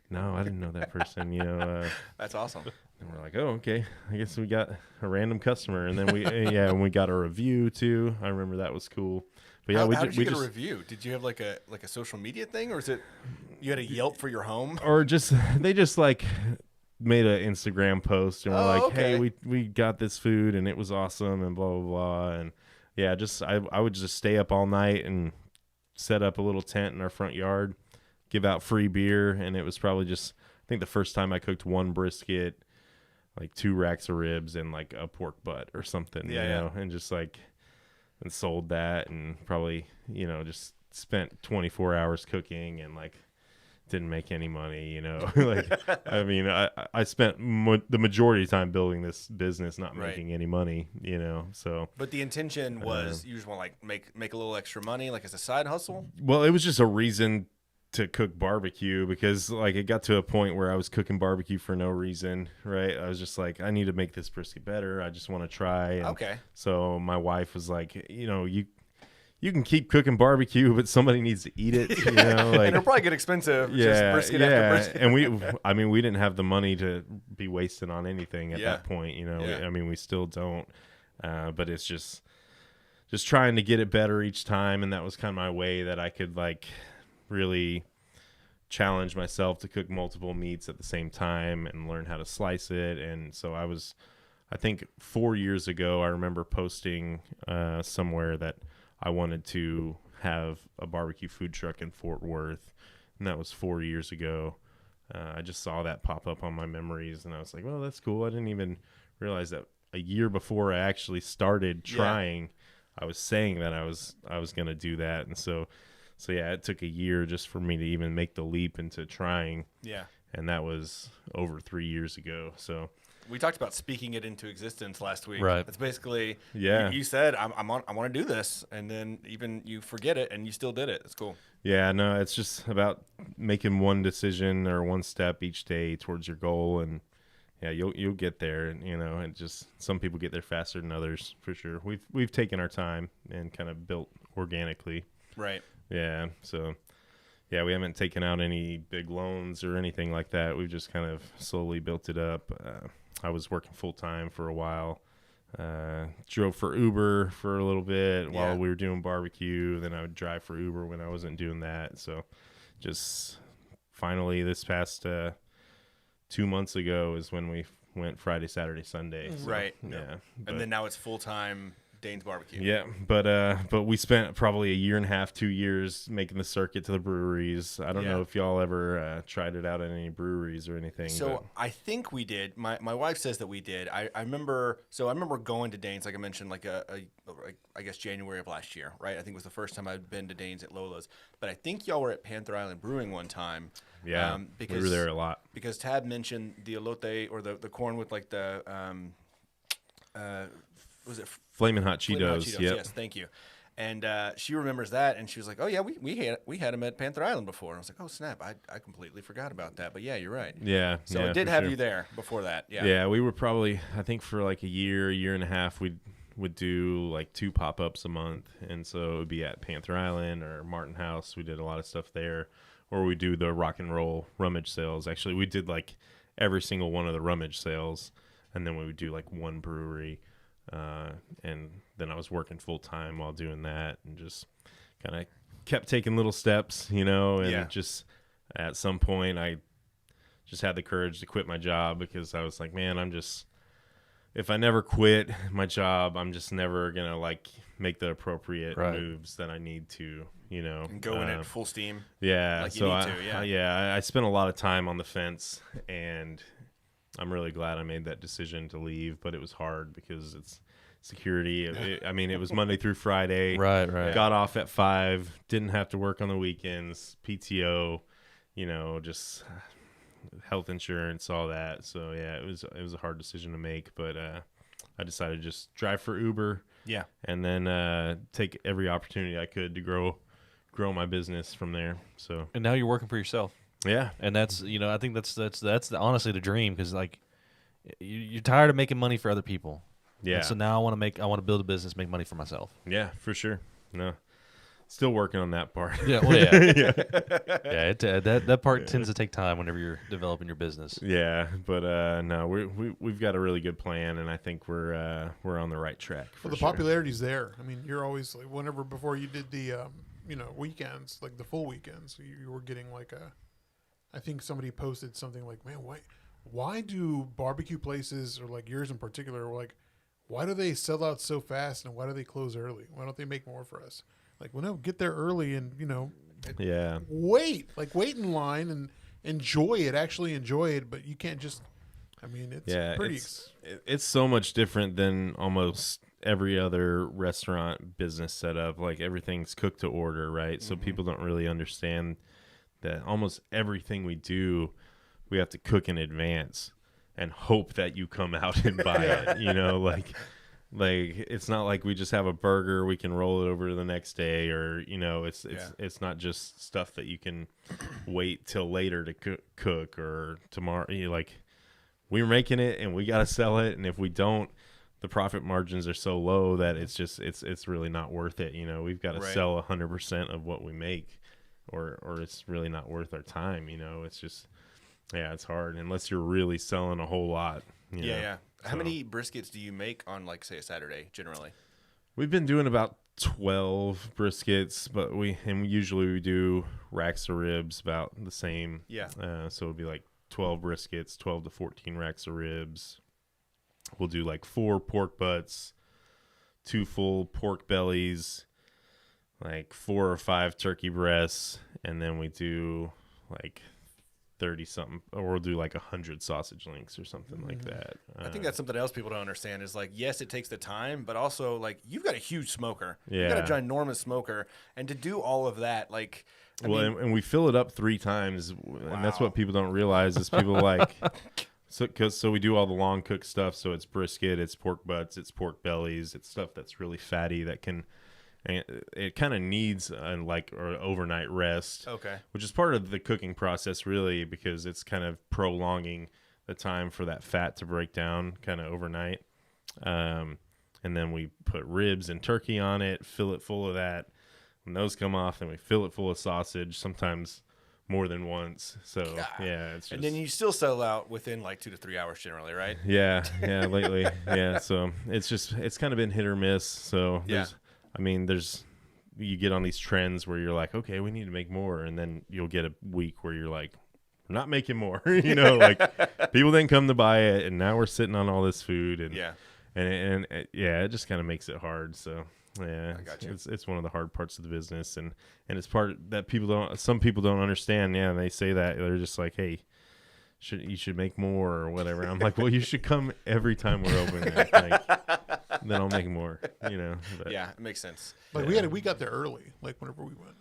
No, I didn't know that person. You know, that's awesome. And we're like, oh, okay, I guess we got a random customer, and then and we got a review too. I remember that was cool. But yeah, how did you get a review? Did you have like a social media thing, or is it you had a Yelp for your home, or just they just like made an Instagram post and were like, hey, we got this food and it was awesome and blah blah blah. And yeah, just I would just stay up all night and set up a little tent in our front yard, give out free beer, and it was probably just, I think the first time I cooked 1 brisket, like 2 racks of ribs and like a pork butt or something, you know, and just like, and sold that, and probably, you know, just spent 24 hours cooking and like didn't make any money, you know. Like, I mean, I spent the majority of the time building this business, not making any money, you know. So, but the intention was you just want to like make a little extra money, like as a side hustle. Well, it was just a reason to cook barbecue, because like it got to a point where I was cooking barbecue for no reason, right? I was just like, I need to make this brisket better. I just want to try. And so my wife was like, you know, you can keep cooking barbecue, but somebody needs to eat it, you know. Like, and it'll probably get expensive. Just brisket after brisket. And we didn't have the money to be wasting on anything at that point, you know. I mean, we still don't, but it's just trying to get it better each time, and that was kind of my way that I could like really challenge myself to cook multiple meats at the same time and learn how to slice it. And so I think 4 years ago, I remember posting somewhere that I wanted to have a barbecue food truck in Fort Worth, and that was 4 years ago. I just saw that pop up on my memories, and I was like, well, that's cool. I didn't even realize that a year before I actually started trying, I was saying that I was going to do that. And so yeah, it took a year just for me to even make the leap into trying. Yeah. And that was over 3 years ago. So we talked about speaking it into existence last week. Right. It's basically, you said, I want to do this. And then even you forget it and you still did it. It's cool. Yeah, no, it's just about making one decision or one step each day towards your goal. And yeah, you'll get there. And, you know, and just some people get there faster than others for sure. We've taken our time and kind of built organically. Right. Yeah. So yeah, we haven't taken out any big loans or anything like that. We've just kind of slowly built it up. I was working full time for a while. Drove for Uber for a little bit while we were doing barbecue. Then I would drive for Uber when I wasn't doing that. So just finally this past 2 months ago is when we went Friday, Saturday, Sunday. So, right. Yeah. And then now it's full time Dayne's Barbecue. Yeah, but we spent probably a year and a half, 2 years making the circuit to the breweries. I don't know if y'all ever tried it out at any breweries or anything. So I think we did. My wife says that we did. I remember. So I remember going to Dayne's, like I mentioned, like I guess January of last year, right? I think it was the first time I'd been to Dayne's at Lola's. But I think y'all were at Panther Island Brewing one time. Yeah, because, we were there a lot. Because Tab mentioned the elote or the corn with like the was it Flamin' Hot Cheetos? Flamin' Hot Cheetos, Yep. yes, thank you. And she remembers that, and she was like, "Oh yeah, we had him at Panther Island before." And I was like, "Oh snap, I completely forgot about that." But yeah, you're right. Yeah. So yeah, it did for have sure. you there before that. Yeah. Yeah, we were probably, I think for like a year and a half, we would do like 2 pop-ups a month. And so it would be at Panther Island or Martin House. We did a lot of stuff there. Or we do the rock and roll rummage sales. Actually, we did like every single one of the rummage sales. And then we would do like one brewery. And then I was working full-time while doing that and just kind of kept taking little steps, and just at some point I just had the courage to quit my job because I was like, man, if I never quit my job, I'm just never going to like make the appropriate moves that I need to, And go in at full steam. Yeah. Like so you need to, I spent a lot of time on the fence, and I'm really glad I made that decision to leave, but it was hard because it's security. It was Monday through Friday. Right. Got off at 5, didn't have to work on the weekends, PTO, just health insurance, all that. So yeah, it was a hard decision to make, but I decided to just drive for Uber. Yeah. And then take every opportunity I could to grow my business from there. So And now you're working for yourself. yeah. And that's, I think that's honestly the dream, because like you're tired of making money for other people. Yeah. And so now I want to build a business, make money for myself. Yeah, for sure. No, still working on that part. Yeah. Well, yeah. That part tends to take time whenever you're developing your business. Yeah, but no, we've got a really good plan, and I think we're on the right track. Well, the popularity's there. I mean, you're always like, whenever before you did the weekends, like the full weekends, you were getting like I think somebody posted something like, man, why do barbecue places, or like yours in particular, like, why do they sell out so fast, and why do they close early? Why don't they make more for us? Like, well, no, get there early and, wait in line and enjoy it, actually enjoy it. But you can't just, it's so much different than almost every other restaurant business setup. Like everything's cooked to order, right? So people don't really understand that almost everything we do, we have to cook in advance and hope that you come out and buy it, like it's not like we just have a burger, we can roll it over to the next day, or it's not just stuff that you can wait till later to cook or tomorrow. Like we're making it and we got to sell it, and if we don't, the profit margins are so low that it's really not worth it. We've got to sell 100% of what we make, or it's really not worth our time. It's just, it's hard unless you're really selling a whole lot. Yeah. How many briskets do you make on, like, say, a Saturday generally? We've been doing about 12 briskets, but usually we do racks of ribs about the same. Yeah. So it'd be like 12 briskets, 12 to 14 racks of ribs. We'll do like 4 pork butts, 2 full pork bellies, like 4 or 5 turkey breasts, and then we do like 30 something, or we'll do like 100 sausage links or something like that. I think that's something else people don't understand is, like, yes, it takes the time, but also, like, you've got a huge smoker. Yeah. You've got a ginormous smoker, and to do all of that, like, and we fill it up 3 times, and that's what people don't realize is people like so we do all the long cook stuff. So it's brisket, it's pork butts, it's pork bellies, it's stuff that's really fatty that can. And it kind of needs an overnight rest, which is part of the cooking process, really, because it's kind of prolonging the time for that fat to break down kind of overnight. And then we put ribs and turkey on it, fill it full of that. When those come off, then we fill it full of sausage, sometimes more than once. So, it's just... And then you still sell out within, like, 2 to 3 hours generally, right? Yeah, lately. Yeah, so it's kind of been hit or miss. So, you get on these trends where you're like, okay, we need to make more. And then you'll get a week where you're like, we're not making more, like people didn't come to buy it. And now we're sitting on all this food. And Yeah, it just kind of makes it hard. So yeah, it's one of the hard parts of the business, and it's part that some people don't understand. Yeah, and they say that they're just like, hey, you should make more or whatever. I'm like, well, you should come every time we're open. Then I'll make more. But, yeah, it makes sense. Like we got there early. Like whenever we went.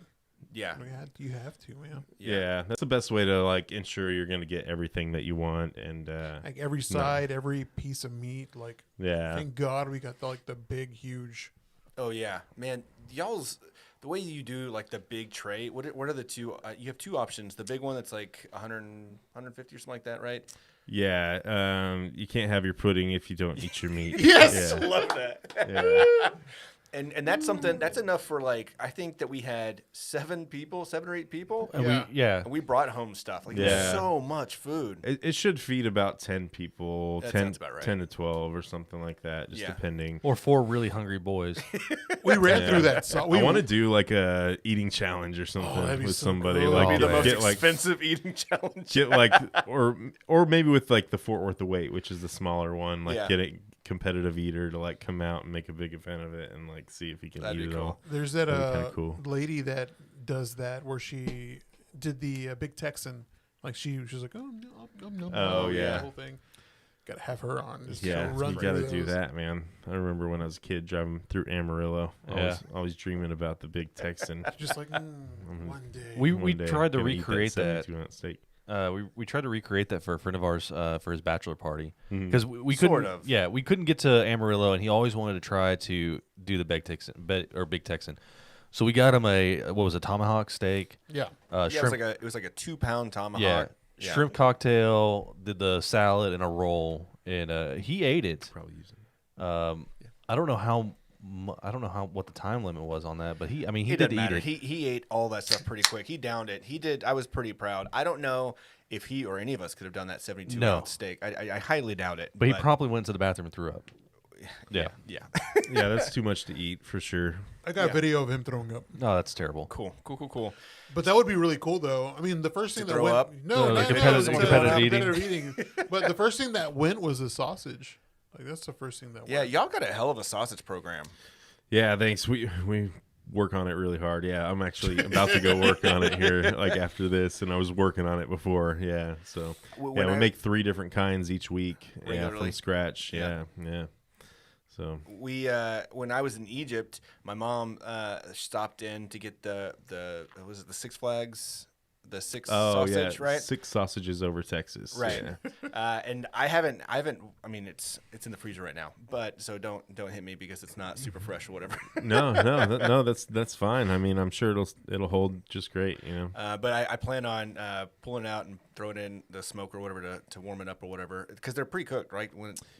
Yeah, you have to, man. Yeah, that's the best way to like ensure you're going to get everything that you want, and like every side, every piece of meat. Like, thank God we got the big, huge. Oh yeah, man, the way you do like the big tray. What are the two? You have two options. The big one that's like 100, 150 or something like that, right? Yeah, you can't have your pudding if you don't eat your meat. Yes, yeah. I love that. Yeah. And that's something that's enough for like I think that we had 7 or 8 people. And and we brought home stuff. Like there's so much food. It should feed about 10 people, That 10 sounds about right. 10 to 12 or something like that, just depending. Or 4 really hungry boys. We ran through that. So I want to do like a eating challenge or something with somebody. Cool. Like That'd be the most get like expensive eating challenge. get like or maybe with like the Fort Worth the Weight, which is the smaller one. Like get a competitive eater to like come out and make a big event of it and like see if he can eat it all. There's that cool. lady that does that where she did the Big Texan. Like she was like, Oh, yeah. the whole thing. Got to have her on. Just Yeah, run you got to through do those. that, man. I remember when I was a kid driving through Amarillo. Always dreaming about the Big Texan. Just like one day. We One day tried to gonna eat recreate that. 72-ounce steak. We tried to recreate that for a friend of ours for his bachelor party Mm-hmm. because we couldn't. Sort of. Yeah, we couldn't get to Amarillo, and he always wanted to try to do the Big Texan. So we got him a tomahawk steak. Yeah. Shrimp. It was like a 2-pound tomahawk. Yeah, shrimp cocktail. Did the salad and a roll, and he ate it. Probably using. I don't know what the time limit was on that, but he It did doesn't eat matter. it. He ate all that stuff pretty quick. He downed it. He did. I was pretty proud. I don't know if he or any of us could have done that 72-ounce steak. I highly doubt it. But he promptly went to the bathroom and threw up. Yeah. Yeah. Yeah, that's too much to eat for sure. I got a video of him throwing up. Oh, that's terrible. Cool. But that would be really cool, though. I mean, the first thing that throw went up? no, like no, competitive eating. But the first thing that went was the sausage. Like that's the first thing that Yeah, went. y'all got a hell of a sausage program. Yeah, thanks. We work on it really hard. Yeah, I'm actually about to go work on it here, like after this, and I was working on it before. Yeah, so we make 3 different kinds each week. Yeah, from scratch. Yeah. So We when I was in Egypt, my mom stopped in to get the Six Flags, the 6 sausage, right? 6 sausages over Texas. Right. Yeah. And I haven't. I mean, it's in the freezer right now. But so don't hit me because it's not super fresh or whatever. No, that's fine. I mean, I'm sure it'll hold just great. But I plan on pulling it out and throw it in the smoke or whatever to warm it up or whatever because they're pre-cooked, right?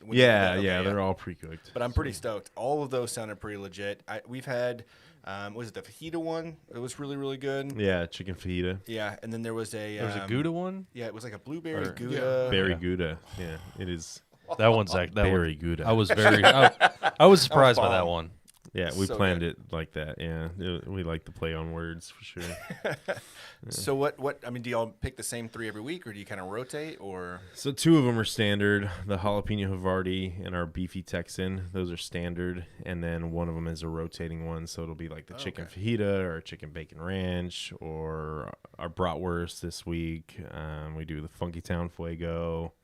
They're all pre-cooked. But I'm pretty stoked. All of those sounded pretty legit. We've had. Was it the fajita one? It was really, really good. Yeah, chicken fajita. Yeah, and then there was There was a Gouda one. Yeah, it was like a blueberry Gouda. Yeah. Berry Gouda. Yeah, it is. That one's like that Berry one. Gouda. I was very. I was surprised by that bomb. one. Yeah, we So planned good. it like that. Yeah, we like to play on words for sure. So what? I mean, do y'all pick the same 3 every week, or do you kind of rotate, or? So 2 of them are standard: the jalapeno Havarti and our beefy Texan. Those are standard, and then one of them is a rotating one. So it'll be like the chicken fajita or chicken bacon ranch or our bratwurst this week. We do the Funky Town Fuego,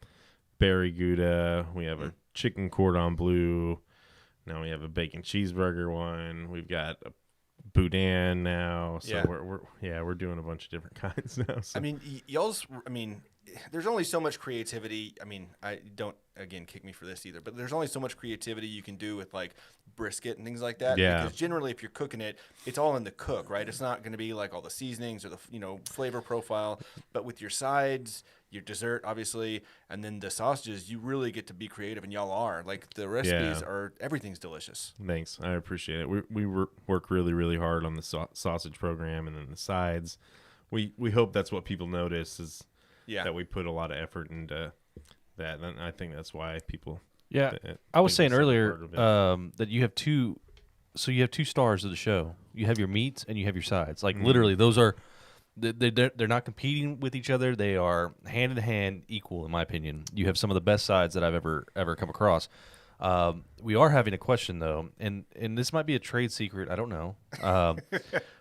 Berry Gouda. We have a chicken cordon bleu. Now we have a bacon cheeseburger one. We've got a boudin now. So we're doing a bunch of different kinds now. So. I mean, there's only so much creativity. I mean, I don't again kick me for this either, but there's only so much creativity you can do with like brisket and things like that. Yeah. Because generally, if you're cooking it, it's all in the cook, right? It's not going to be like all the seasonings or the flavor profile. But with your sides, your dessert, obviously, and then the sausages, you really get to be creative, and y'all are. Like the recipes everything's delicious. Thanks, I appreciate it. We work really, really hard on the sausage program and then the sides. We hope that's what people notice is that we put a lot of effort into that, and I think that's why people. Yeah, I was saying earlier that you have 2. So you have 2 stars of the show. You have your meats and you have your sides. Like literally, those are. They're not competing with each other. They are hand in hand equal, in my opinion. You have some of the best sides that I've ever come across. We are having a question though, and this might be a trade secret. I don't know.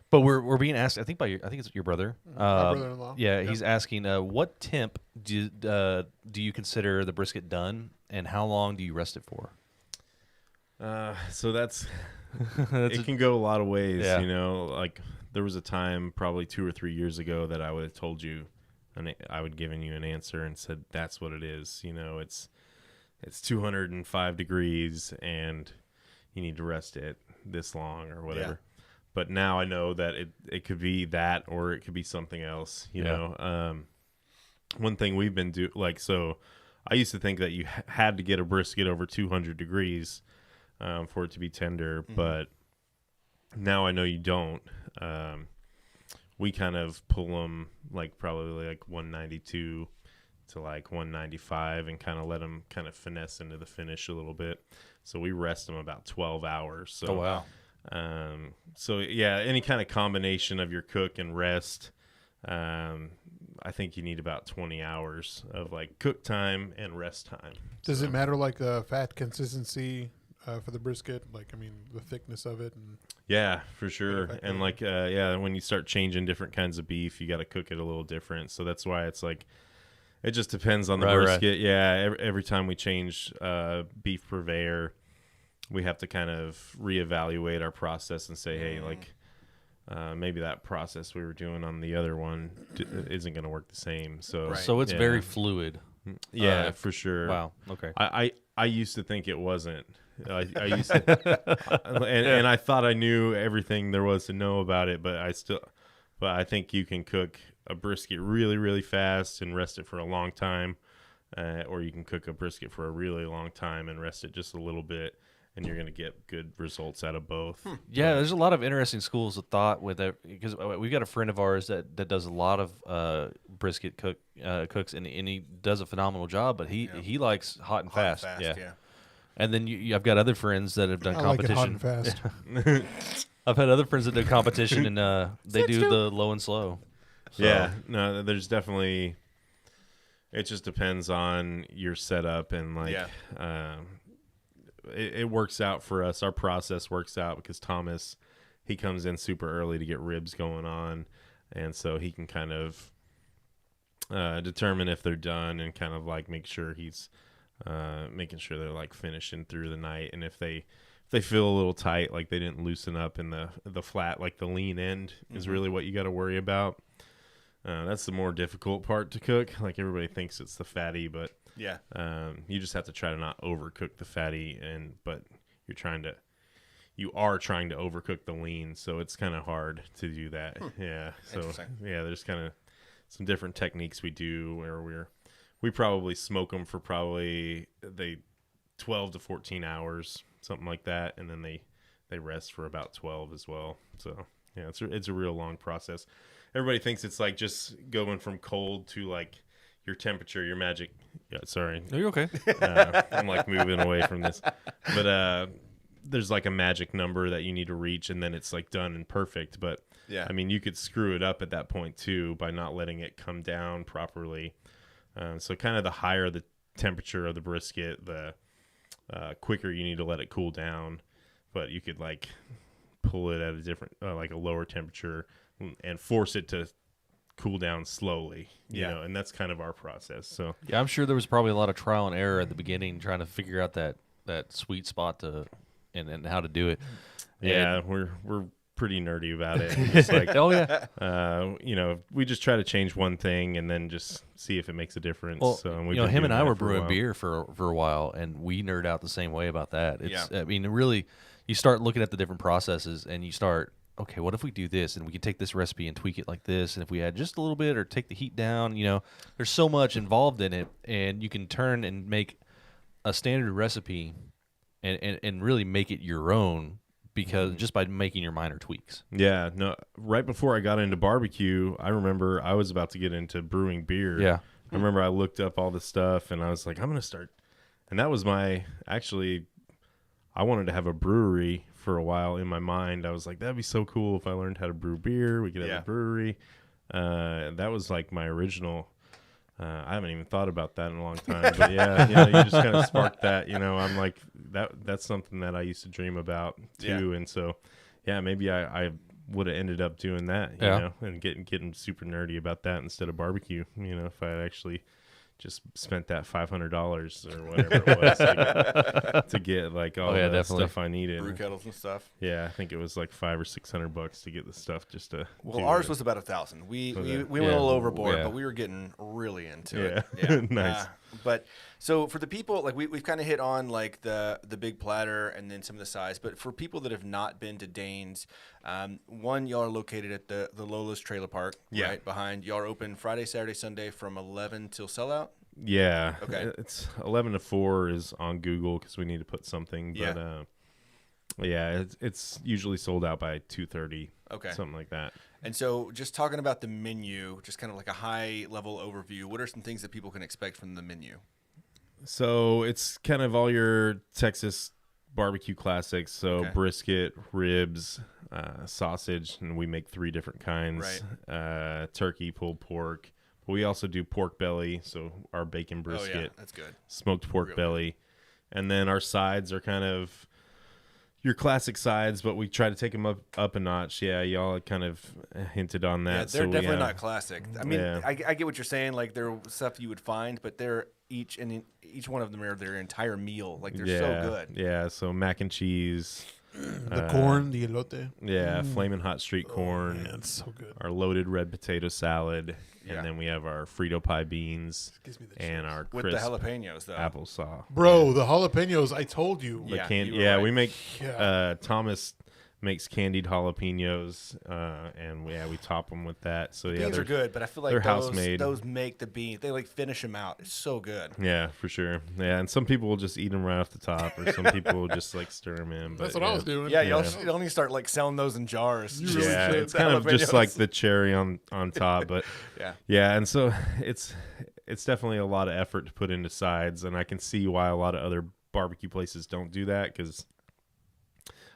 But we're being asked. I think it's your brother. My brother-in-law. Yeah, he's asking, what temp do you consider the brisket done, and how long do you rest it for? So that's it can go a lot of ways. Yeah. You know, like there was a time probably 2 or 3 years ago that I would have told you, and I would given you an answer and said that's what it is. You know, it's 205 degrees and you need to rest it this long or whatever. Yeah. But now I know that it could be that, or it could be something else, you know. One thing we've been so I used to think that you had to get a brisket over 200 degrees for it to be tender, but now I know you don't. We kind of pull them like probably like 192 to like 195 and kind of let them kind of finesse into the finish a little bit. So we rest them about 12 hours. So, oh, wow. So yeah, any kind of combination of your cook and rest, I think you need about 20 hours of like cook time and rest time. Does it matter like the fat consistency for the brisket? Like, I mean, the thickness of it. And yeah, for sure. And like, when you start changing different kinds of beef, you got to cook it a little different. So that's why it's like, it just depends on the brisket. Right. Yeah. Every time we change, beef purveyor, we have to kind of reevaluate our process and say, hey, like, maybe that process we were doing on the other one isn't going to work the same. So, so it's very fluid. Yeah, for sure. Wow. Okay. I used to think it wasn't. I used to, and I thought I knew everything there was to know about it, but I think you can cook a brisket really, really fast and rest it for a long time, or you can cook a brisket for a really long time and rest it just a little bit. And you're going to get good results out of both. Yeah, there's a lot of interesting schools of thought with it, because we've got a friend of ours that does a lot of brisket cooks, and he does a phenomenal job. But he likes hot and fast. Yeah. And then I've got other friends that have done competition. Like it hot and fast. I've had other friends that do competition, and they do the low and slow. So. Yeah, no, there's definitely. It just depends on your setup and like. Yeah. It works out for us. Our process works out because Thomas, he comes in super early to get ribs going on, and so he can kind of determine if they're done and kind of like make sure he's making sure they're like finishing through the night. And if they feel a little tight, like they didn't loosen up in the flat, like the lean end is really what you got to worry about. That's the more difficult part to cook. Like everybody thinks it's the fatty, but yeah, you just have to try to not overcook the fatty, but you are trying to overcook the lean, so it's kind of hard to do that. Yeah, so yeah, there's kind of some different techniques we do where we probably smoke them for probably 12 to 14 hours, something like that, and then they rest for about 12 as well. So yeah, it's a real long process. Everybody thinks it's like just going from cold to like your temperature, your magic. Yeah, sorry. Are you okay? I'm like moving away from this, but there's like a magic number that you need to reach, and then it's like done and perfect. But yeah, I mean, you could screw it up at that point too by not letting it come down properly. So kind of the higher the temperature of the brisket, the quicker you need to let it cool down. But you could like pull it at a different, like a lower temperature, and force it to cool down slowly, you know, and that's kind of our process. So yeah, I'm sure there was probably a lot of trial and error at the beginning trying to figure out that sweet spot and how to do it. Yeah, and we're pretty nerdy about it. It's like, oh yeah, you know, we just try to change one thing and then just see if it makes a difference. Well, so him and I were brewing beer for a while, and we nerd out the same way about that. I mean, really, you start looking at the different processes, and you start, okay, what if we do this, and we could take this recipe and tweak it like this, and if we add just a little bit or take the heat down, you know, there's so much involved in it, and you can turn and make a standard recipe and really make it your own, because just by making your minor tweaks. Yeah, no, right before I got into barbecue, I remember I was about to get into brewing beer. Yeah. I remember I looked up all the stuff, and I was like, I'm going to start, and that was I wanted to have a brewery for a while in my mind. I was like, that'd be so cool if I learned how to brew beer. We could have a brewery. That was like my original I haven't even thought about that in a long time, but yeah, you know, you just kind of sparked that. You know, I'm like that's something that I used to dream about too, and so yeah, maybe I would have ended up doing that, you know, and getting super nerdy about that instead of barbecue. You know, if I had actually just spent that $500 or whatever it was to get like all the stuff I needed, brew kettles and stuff. Yeah, I think it was like $500 or $600 to get the stuff just to. Well, ours was about $1,000. We went a little overboard, but we were getting really into it. Yeah, nice. But so for the people, like we've kind of hit on like the big platter and then some of the size. But for people that have not been to Dayne's, one, y'all are located at the Lola's Trailer Park, right behind. Y'all are open Friday, Saturday, Sunday from 11 till sellout. Yeah. Okay. It's 11 to 4 is on Google because we need to put something. But it's usually sold out by 2:30. Okay. Something like that. And so just talking about the menu, just kind of like a high level overview, what are some things that people can expect from the menu? So it's kind of all your Texas barbecue classics. So brisket, ribs, sausage, and we make 3 different kinds. Right. Turkey, pulled pork. But we also do pork belly, so our bacon brisket. Oh, yeah, that's good. Smoked pork belly. And then our sides are kind of your classic sides, but we try to take them up a notch. Yeah, y'all kind of hinted on that. Yeah, they're definitely not classic. I mean, I get what you're saying. Like, they're stuff you would find, but they're each one of them are their entire meal. Like, they're so good. Yeah, so mac and cheese. The corn, the elote. Yeah, flaming hot street corn. Man, it's so good. Our loaded red potato salad. And then we have our Frito pie beans and our crisp with the jalapenos, though. Applesauce. Bro, the jalapenos, I told you. We make Thomas makes candied jalapenos, and we top them with that. So beans are good, but I feel like they're house made. Those make the beans. They like finish them out. It's so good. Yeah, for sure. Yeah, and some people will just eat them right off the top, or some people will just like stir them in. But, that's what I was doing. Yeah, y'all need to start like selling those in jars. It's kind of just like the cherry on top, but yeah, and so it's definitely a lot of effort to put into sides, and I can see why a lot of other barbecue places don't do that because.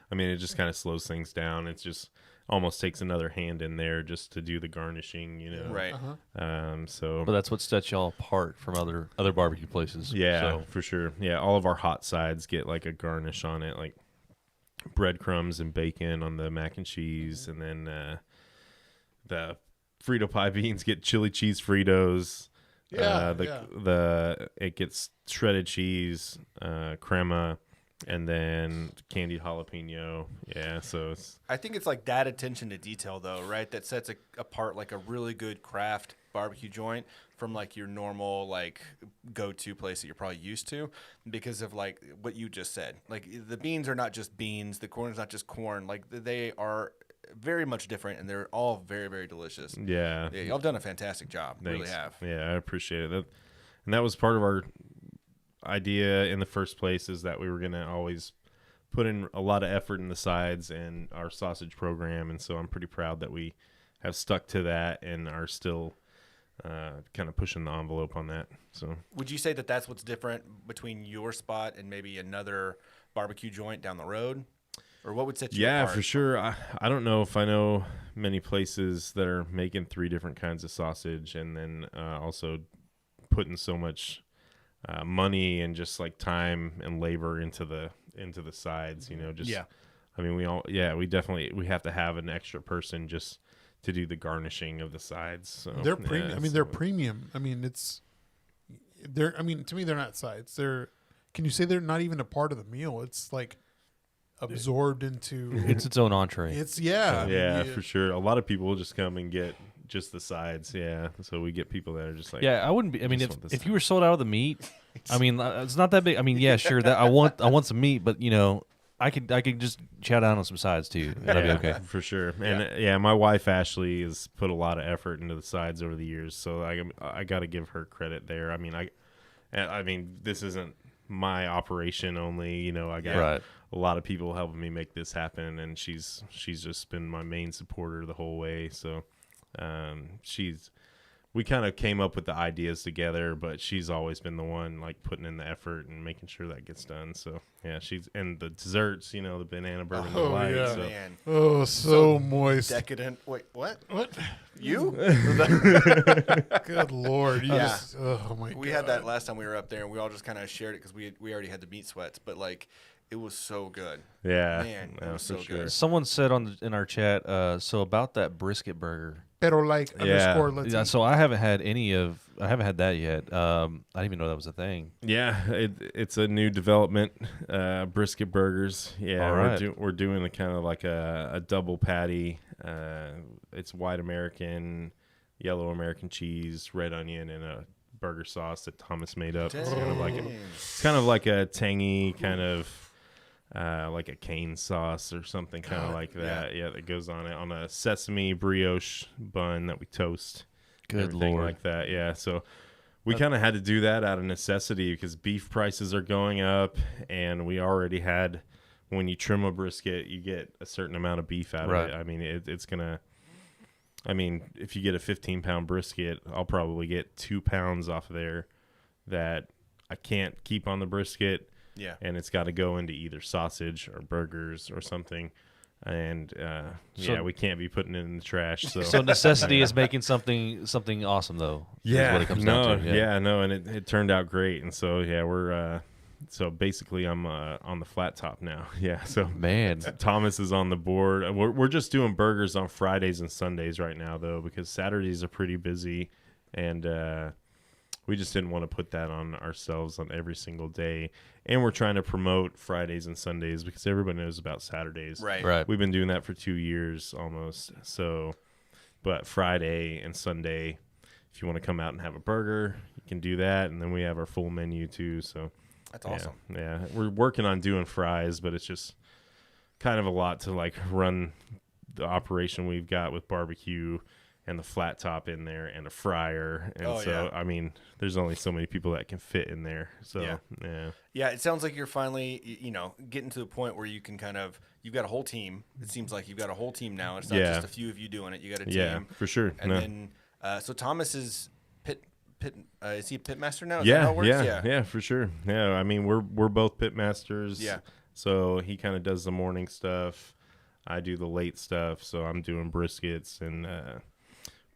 I mean, it just kind of slows things down. It's just almost takes another hand in there just to do the garnishing, you know. Right. But that's what sets y'all apart from other barbecue places. Yeah, for sure. Yeah, all of our hot sides get like a garnish on it, like breadcrumbs and bacon on the mac and cheese, and then the Frito pie beans get chili cheese Fritos. It gets shredded cheese, crema. And then candied jalapeno. Yeah, so I think it's like that attention to detail, though, right? That sets apart like a really good craft barbecue joint from like your normal like go-to place that you're probably used to, because of like what you just said. Like the beans are not just beans, the corn is not just corn. Like they are very much different, and they're all very, very delicious. Yeah, y'all done a fantastic job. Thanks. Really have. Yeah, I appreciate it. And that was part of our idea in the first place, is that we were going to always put in a lot of effort in the sides and our sausage program, and so I'm pretty proud that we have stuck to that and are still kind of pushing the envelope on that. So would you say that that's what's different between your spot and maybe another barbecue joint down the road, or what would set you apart? For sure. I don't know if I know many places that are making 3 different kinds of sausage and then also putting so much money and just like time and labor into the sides, you know. I mean, we have to have an extra person just to do the garnishing of the sides. So they're premium. They're premium. I mean, to me, they're not sides. Can you say they're not even a part of the meal? It's like absorbed into. It's its own entree. For sure. A lot of people will just come and get just the sides, so we get people that are just like, I wouldn't be. I mean, if you were sold out of the meat, I mean, it's not that big. I mean, sure, that I want some meat, but you know, I could just chow down on some sides too. That'd be okay for sure. And my wife Ashley has put a lot of effort into the sides over the years, so I got to give her credit there. I mean, this isn't my operation only. You know, I got a lot of people helping me make this happen, and she's just been my main supporter the whole way. So. we kind of came up with the ideas together, but she's always been the one like putting in the effort and making sure that gets done. So yeah, and the desserts, the banana burger and the light. yeah. So. Man. Oh, so moist. Decadent. Wait, what? What? You? Good Lord. You Yeah. just, oh, my God. We had that last time we were up there, and we all just kind of shared it because we already had the meat sweats, but like it was so good. Yeah, Man, it was for so sure. good. Someone said in our chat, so about that brisket burger. Pero like Yeah. underscore, let's Yeah, eat. so I haven't had that yet. I didn't even know that was a thing. Yeah, it's a new development, brisket burgers. Yeah, All right. we're doing a kind of like a double patty. It's white American, yellow American cheese, red onion, and a burger sauce that Thomas made up. It's kind of like a tangy kind of like a cane sauce or something kind of like that. Yeah, that goes on it on a sesame brioche bun that we toast. Good Everything Lord. like that. Yeah, so we kind of had to do that out of necessity because beef prices are going up, and we already had, when you trim a brisket, you get a certain amount of beef out Right. of it. I mean, it's gonna. I mean, if you get a 15-pound brisket, I'll probably get 2 pounds off of there that I can't keep on the brisket. Yeah. And it's got to go into either sausage or burgers or something. And we can't be putting it in the trash. So, So necessity is making something awesome, though. is what it comes down to. and it turned out great. And so we're so basically I'm on the flat top now. Yeah, so Man, Thomas is on the board. We're just doing burgers on Fridays and Sundays right now though, because Saturdays are pretty busy, and we just didn't want to put that on ourselves on every single day. And we're trying to promote Fridays and Sundays because everybody knows about Saturdays. right. We've been doing that for 2 years almost. So, but Friday and Sunday, if you want to come out and have a burger, you can do that. And then we have our full menu too. So That's awesome. Yeah. We're working on doing fries, but it's just kind of a lot to like run the operation we've got with barbecue and the flat top in there and a fryer. And I mean, there's only so many people that can fit in there. So, Yeah, it sounds like you're finally, getting to the point where you can you've got a whole team. It seems like you've got a whole team now. It's not just a few of you doing it. You got a team. Yeah, for sure. And then, so Thomas is is he a pit master now? Is that Yeah, how it works? yeah, for sure. Yeah, I mean, we're both pit masters. Yeah. So he kind of does the morning stuff. I do the late stuff. So I'm doing briskets and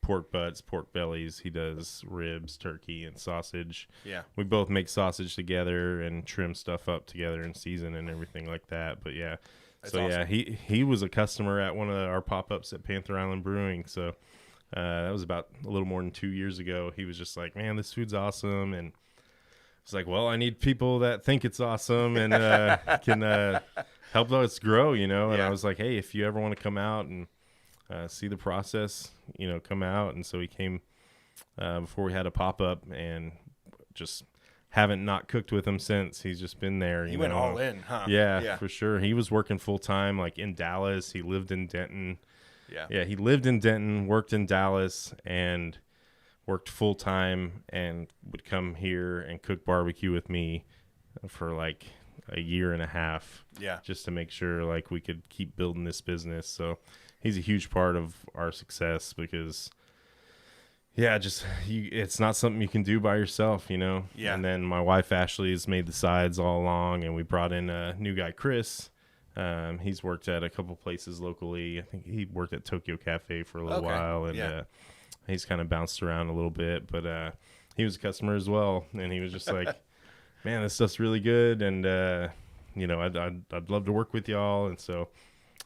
pork butts, pork bellies. He does ribs, turkey, and sausage. Yeah. We both make sausage together and trim stuff up together in season and everything like that. But yeah, That's so awesome. yeah, he was a customer at one of our pop-ups at Panther Island Brewing. So that was about a little more than 2 years ago. He was just like, man, this food's awesome. And it's like, well, I need people that think it's awesome and can help us grow, And Yeah. I was like, hey, if you ever want to come out and see the process, come out. And so he came before we had a pop-up, and just haven't not cooked with him since. He's just been there. You went all in, huh? Yeah, for sure. He was working full-time, like in Dallas. He lived in Denton. Yeah. He lived in Denton, worked in Dallas, and worked full-time, and would come here and cook barbecue with me for like a year and a half. Yeah. Just to make sure like we could keep building this business. So he's a huge part of our success because it's not something you can do by yourself, Yeah. And then my wife Ashley has made the sides all along, and we brought in a new guy, Chris. He's worked at a couple places locally. I think he worked at Tokyo Cafe for a little while, and he's kind of bounced around a little bit, but he was a customer as well, and he was just like, man, this stuff's really good, and I'd love to work with y'all. And so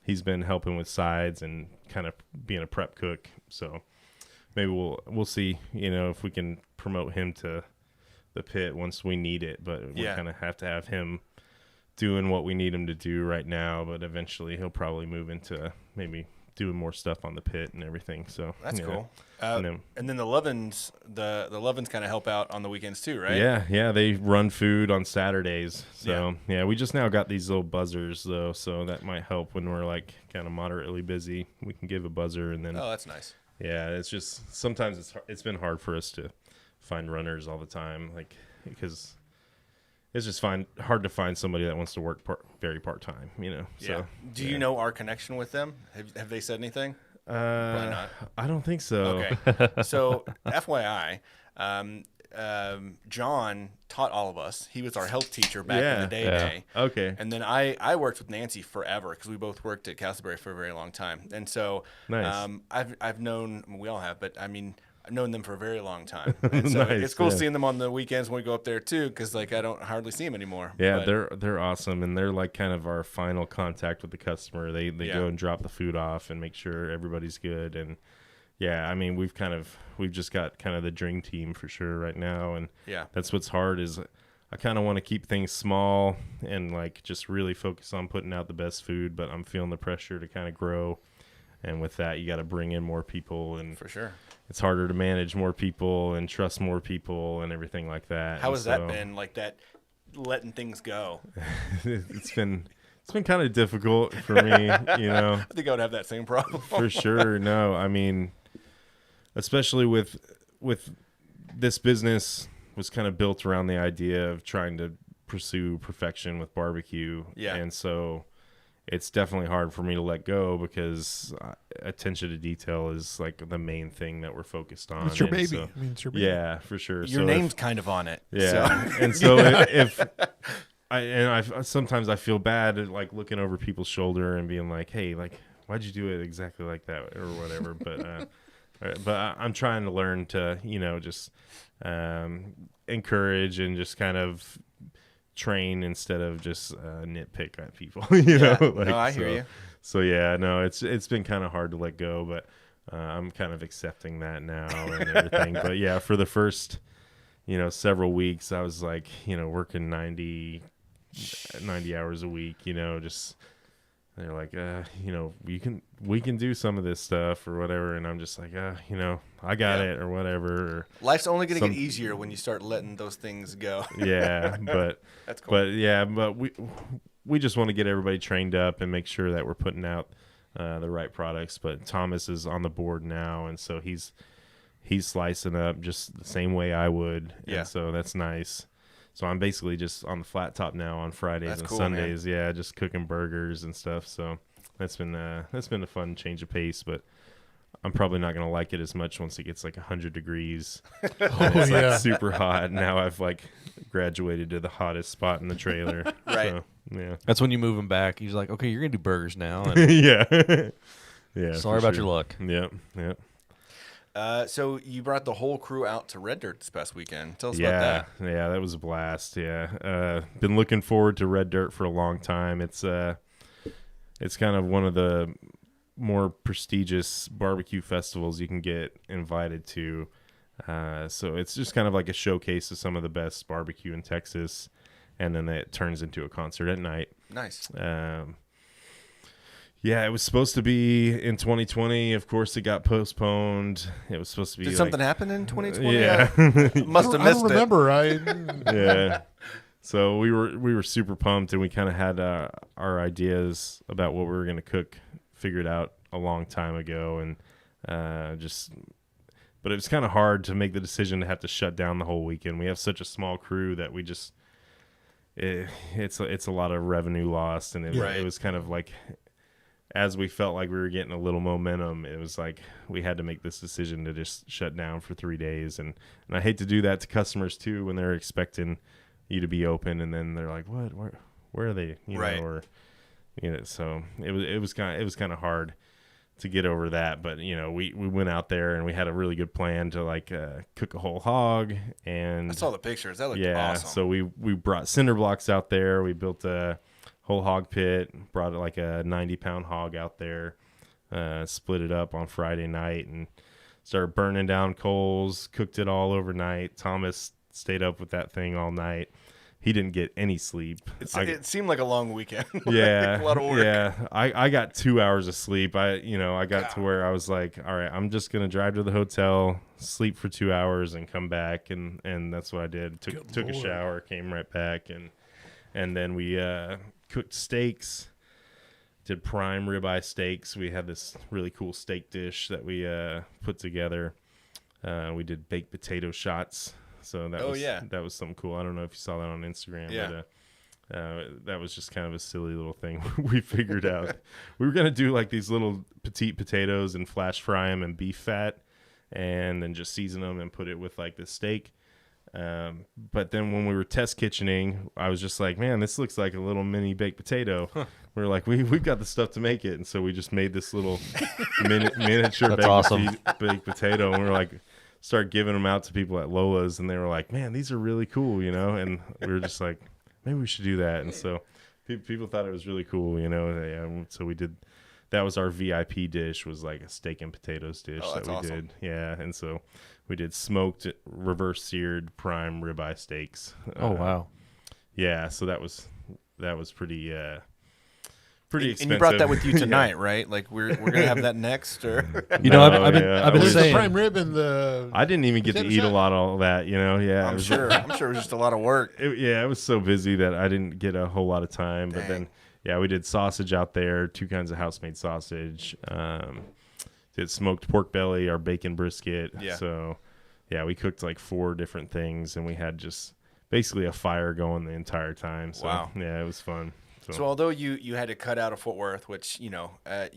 he's been helping with sides and kind of being a prep cook. So maybe we'll see, if we can promote him to the pit once we need it, but we kind of have to have him doing what we need him to do right now. But eventually he'll probably move into maybe doing more stuff on the pit and everything. So That's cool. And then the Lovins, the Lovins kind of help out on the weekends too, right? Yeah, they run food on Saturdays. So we just now got these little buzzers though, so that might help when we're like kind of moderately busy. We can give a buzzer, and then Oh, that's nice. yeah, it's just sometimes it's been hard for us to find runners all the time, like because it's just hard to find somebody that wants to work very part time, So Do you know our connection with them? Have they said anything? Probably not. I don't think so. Okay. So, FYI, John taught all of us. He was our health teacher back in the day. Okay. And then I worked with Nancy forever because we both worked at Castleberry for a very long time. And so Nice. I've known, we all have, but I mean, I've known them for a very long time. And so Nice, it's cool yeah. seeing them on the weekends when we go up there too, because like I don't hardly see them anymore. Yeah, But, they're awesome, and they're like kind of our final contact with the customer. They Yeah. go and drop the food off and make sure everybody's good. And yeah, I mean we've just got kind of the dream team for sure right now, and Yeah. that's what's hard is I kind of want to keep things small and like just really focus on putting out the best food, but I'm feeling the pressure to kind of grow, and with that you got to bring in more people, and for sure. it's harder to manage more people and trust more people and everything like that. How And has that so- been, like that, letting things go? it's been kind of difficult for me, you know. I think I would have that same problem. For sure. No, I mean, especially with this business was kind of built around the idea of trying to pursue perfection with barbecue. Yeah. And so it's definitely hard for me to let go because attention to detail is like the main thing that we're focused on. It's your And baby. so- I mean, it's your baby. yeah, for sure. Your So name's kind of on it. yeah. So. And so if I sometimes I feel bad at like looking over people's shoulder and being like, hey, like, why'd you do it exactly like that or whatever? But I'm trying to learn to, you know, just encourage and just kind of train instead of just nitpick at people, you know? Like, no, I hear you. So yeah, no, it's been kind of hard to let go, but I'm kind of accepting that now and everything. But yeah, for the first, you know, several weeks, I was like, you know, working 90 hours a week, you know, just they're like, you know, we can do some of this stuff or whatever, and I'm just like, you know, I got Yeah. it or whatever. Or, Life's only going to Some- get easier when you start letting those things go. yeah, but That's cool. but yeah, but we just want to get everybody trained up and make sure that we're putting out the right products. But Thomas is on the board now, and so he's slicing up just the same way I would. Yeah. And so that's nice. So I'm basically just on the flat top now on Fridays That's and cool, Sundays. Yeah, just cooking burgers and stuff. So that's been a fun change of pace, but I'm probably not gonna like it as much once it gets like 100 degrees. It's yeah. like super hot. Now I've like graduated to the hottest spot in the trailer. Right. So, yeah. That's when you move him back. He's like, okay, you're gonna do burgers now. And Yeah. Yeah. sorry for about sure. your luck. Yep. Yep. So you brought the whole crew out to Red Dirt this past weekend. Tell us about Yeah. that. Yeah. That was a blast. Yeah. Been looking forward to Red Dirt for a long time. It's kind of one of the more prestigious barbecue festivals you can get invited to. So it's just kind of like a showcase of some of the best barbecue in Texas. And then it turns into a concert at night. Nice. Yeah, it was supposed to be in 2020. Of course, it got postponed. It was supposed to be Did like, something happen in 2020? Yeah. Must have I missed don't it. remember. Yeah. So we were super pumped, and we kind of had our ideas about what we were going to cook figured out a long time ago, and but it was kind of hard to make the decision to have to shut down the whole weekend. We have such a small crew that we just it's a lot of revenue lost, and Right. it was kind of like, as we felt like we were getting a little momentum, it was like we had to make this decision to just shut down for 3 days. And I hate to do that to customers too when they're expecting you to be open, and then they're like, "What? Where are they?" You Right. know, or so it was kind of hard to get over that. But we went out there and we had a really good plan to like cook a whole hog. And I saw the pictures. That looked yeah, awesome. so we brought cinder blocks out there. We built a whole hog pit, brought like a 90-pound hog out there, split it up on Friday night, and started burning down coals, cooked it all overnight. Thomas stayed up with that thing all night. He didn't get any sleep. It seemed like a long weekend. Yeah, a lot of work. yeah. I got 2 hours of sleep. I got to where I was like, all right, I'm just gonna drive to the hotel, sleep for 2 hours, and come back, and that's what I did. Took a shower, came right back, and then we cooked steaks. Did prime ribeye steaks. We had this really cool steak dish that we put together. We did baked potato shots. So that was something cool. I don't know if you saw that on Instagram. Yeah. That was just kind of a silly little thing we figured out. We were going to do like these little petite potatoes and flash fry them in beef fat and then just season them and put it with like the steak. But then when we were test kitchening, I was just like, man, this looks like a little mini baked potato. We were like, we've got the stuff to make it. And so we just made this little miniature baked potato. And we were like, start giving them out to people at Lola's. And they were like, man, these are really cool, you know? And we were just like, maybe we should do that. And so people thought it was really cool, you know? So we did. That was our VIP dish, was like a steak and potatoes dish that we did. Yeah. And so we did smoked, reverse seared prime ribeye steaks. Oh, wow. Yeah. So that was pretty expensive. And you brought that with you tonight, right? Like we're gonna have that next, or I've been There's the saying prime rib and the. I didn't even get to eat a lot of all that, you know. Yeah, I'm sure it was just a lot of work. It was so busy that I didn't get a whole lot of time. Dang. But then, yeah, we did sausage out there, 2 kinds of house-made sausage. Did smoked pork belly, our bacon brisket. Yeah. So, yeah, we cooked like 4 different things, and we had just basically a fire going the entire time. So, Wow. Yeah, it was fun. So although you had to cut out of Fort Worth, which I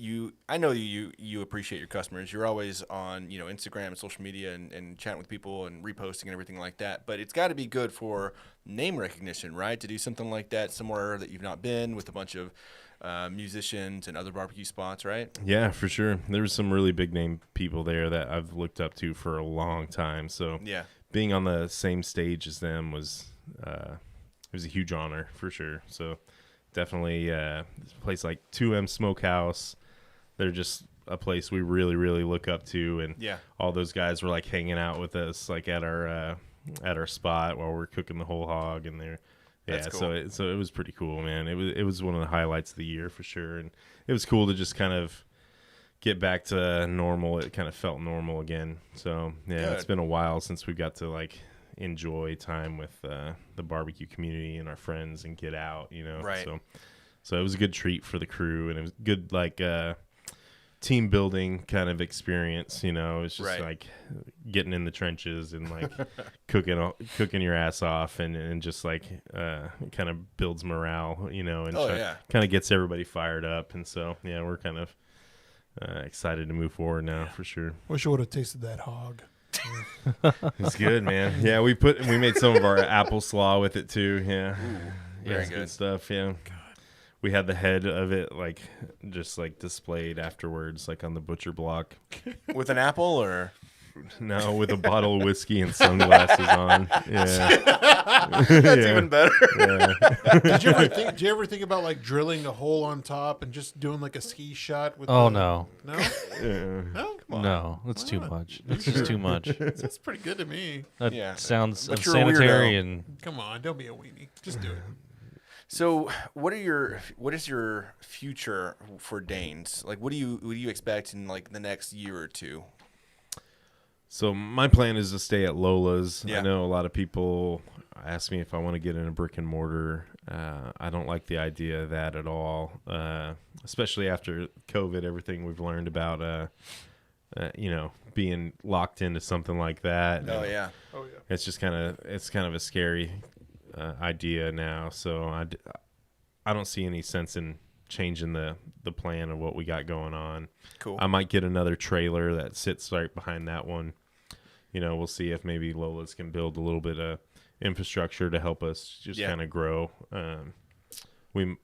know you appreciate your customers. You're always on Instagram and social media and chatting with people and reposting and everything like that. But it's got to be good for name recognition, right? To do something like that somewhere that you've not been with a bunch of musicians and other barbecue spots, right? Yeah, for sure. There was some really big name people there that I've looked up to for a long time. So Yeah. being on the same stage as them was a huge honor for sure. So. Definitely a place like 2M Smokehouse. They're just a place we really, really look up to. And all those guys were like hanging out with us like at our spot while we're cooking the whole hog. And they're That's cool. so it was pretty cool, man. It was one of the highlights of the year for sure. And it was cool to just kind of get back to normal. It kind of felt normal again. So yeah, It's been a while since we got to like enjoy time with the barbecue community and our friends and get out, Right. So it was a good treat for the crew, and it was good like team building kind of experience. It's just like getting in the trenches and like cooking your ass off, and just like it kind of builds morale, and kind of gets everybody fired up. And so yeah, we're kind of excited to move forward now for sure. Wish I would have tasted that hog. It's good, man. Yeah, we made some of our apple slaw with it too. Yeah, very it's good stuff. Yeah, we had the head of it like just like displayed afterwards, like on the butcher block. With an apple or no, with a bottle of whiskey and sunglasses on. Yeah, that's even better. Yeah. Did you ever think about like drilling a hole on top and just doing like a ski shot with? No. No. Yeah. No. Come on. No, that's too much. That's just too much. That's pretty good to me. That sounds But you're a unsanitary weirdo. and Come on, don't be a weenie. Just do it. So, what is your future for Dayne's? Like, what do you expect in like the next year or two? So my plan is to stay at Lola's. Yeah. I know a lot of people ask me if I want to get in a brick and mortar. I don't like the idea of that at all, especially after COVID. Everything we've learned about, being locked into something like that. Oh yeah. It's just kind of a scary idea now. So I don't see any sense in changing the plan of what we got going on. Cool. I might get another trailer that sits right behind that one. We'll see if maybe Lola's can build a little bit of infrastructure to help us just kind of grow. We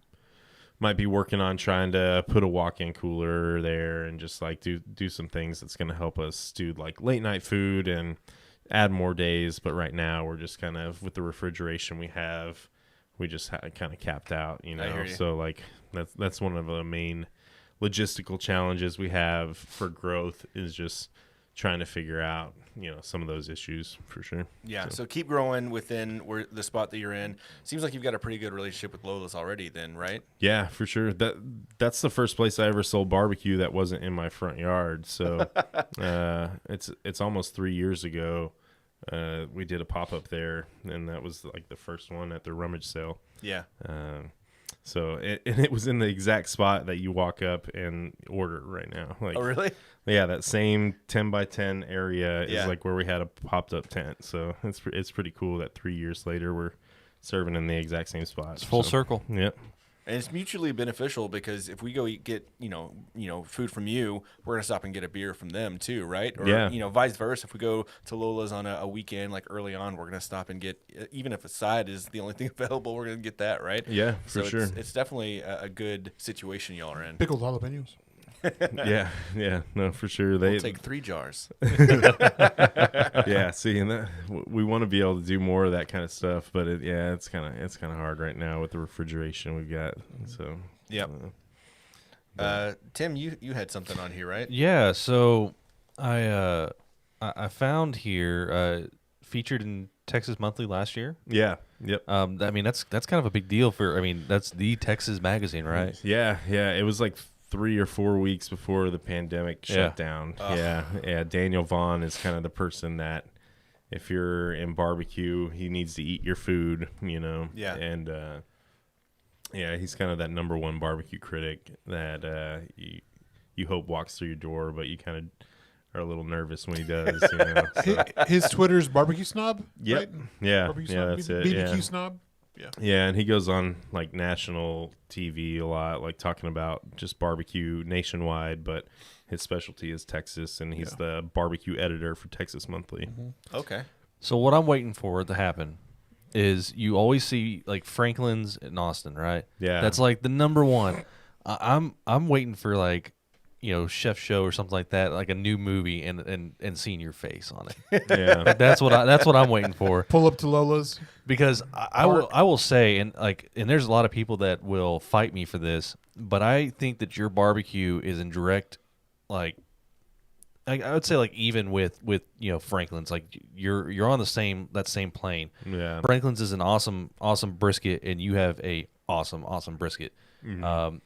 might be working on trying to put a walk-in cooler there and just like do some things that's going to help us do like late night food and add more days. But right now we're just kind of with the refrigeration we have, we just kind of capped out, I hear you. So like that's one of the main logistical challenges we have for growth is just trying to figure out, some of those issues for sure. Yeah. So keep growing within the spot that you're in. Seems like you've got a pretty good relationship with Lola's already then, right? Yeah, for sure. That's the first place I ever sold barbecue that wasn't in my front yard. So it's almost 3 years ago. We did a pop-up there, and that was like the first one at the rummage sale. Yeah. So it was in the exact spot that you walk up and order right now. Like, Oh, really? Yeah, that same 10 by 10 area Yeah. is like where we had a popped up tent. So it's pretty cool that 3 years later we're serving in the exact same spot. It's full circle. Yep. And it's mutually beneficial because if we go get food from you, we're gonna stop and get a beer from them too, right? Or Yeah. Vice versa. If we go to Lola's on a weekend like early on, we're gonna stop and get, even if a side is the only thing available, we're gonna get that, right? Yeah, for so sure. It's definitely a good situation y'all are in. Pickled jalapenos. Yeah, no, for sure. They We'll take 3 jars. yeah. See, and we want to be able to do more of that kind of stuff, but it's kind of hard right now with the refrigeration we've got. So Yep. Tim, you had something on here, right? Yeah, so I found here featured in Texas Monthly last year. yeah, yep. I mean that's kind of a big deal for. I mean that's the Texas magazine, right? Yeah. It was like 3 or 4 weeks before the pandemic shut down. Yeah. Daniel Vaughn is kind of the person that, if you're in barbecue, he needs to eat your food, Yeah. And he's kind of that number one barbecue critic that you hope walks through your door, but you kind of are a little nervous when he does. So. His Twitter's barbecue snob. Yep. Right? Yeah. Barbecue Yeah, snob. that's it. BBQ Yeah. snob. Yeah. Yeah, and he goes on like national TV a lot, like talking about just barbecue nationwide, but his specialty is Texas, and he's the barbecue editor for Texas Monthly. Okay. So what I'm waiting for to happen is you always see like Franklin's in Austin, right? Yeah. That's like the number one. I'm waiting for like chef show or something like that, like a new movie and seeing your face on it. Yeah. That's what I'm waiting for. Pull up to Lola's. Because I will say, and there's a lot of people that will fight me for this, but I think that your barbecue is in direct, like, I would say like even with Franklin's, like you're on that same plane. Yeah. Franklin's is an awesome brisket, and you have a awesome brisket,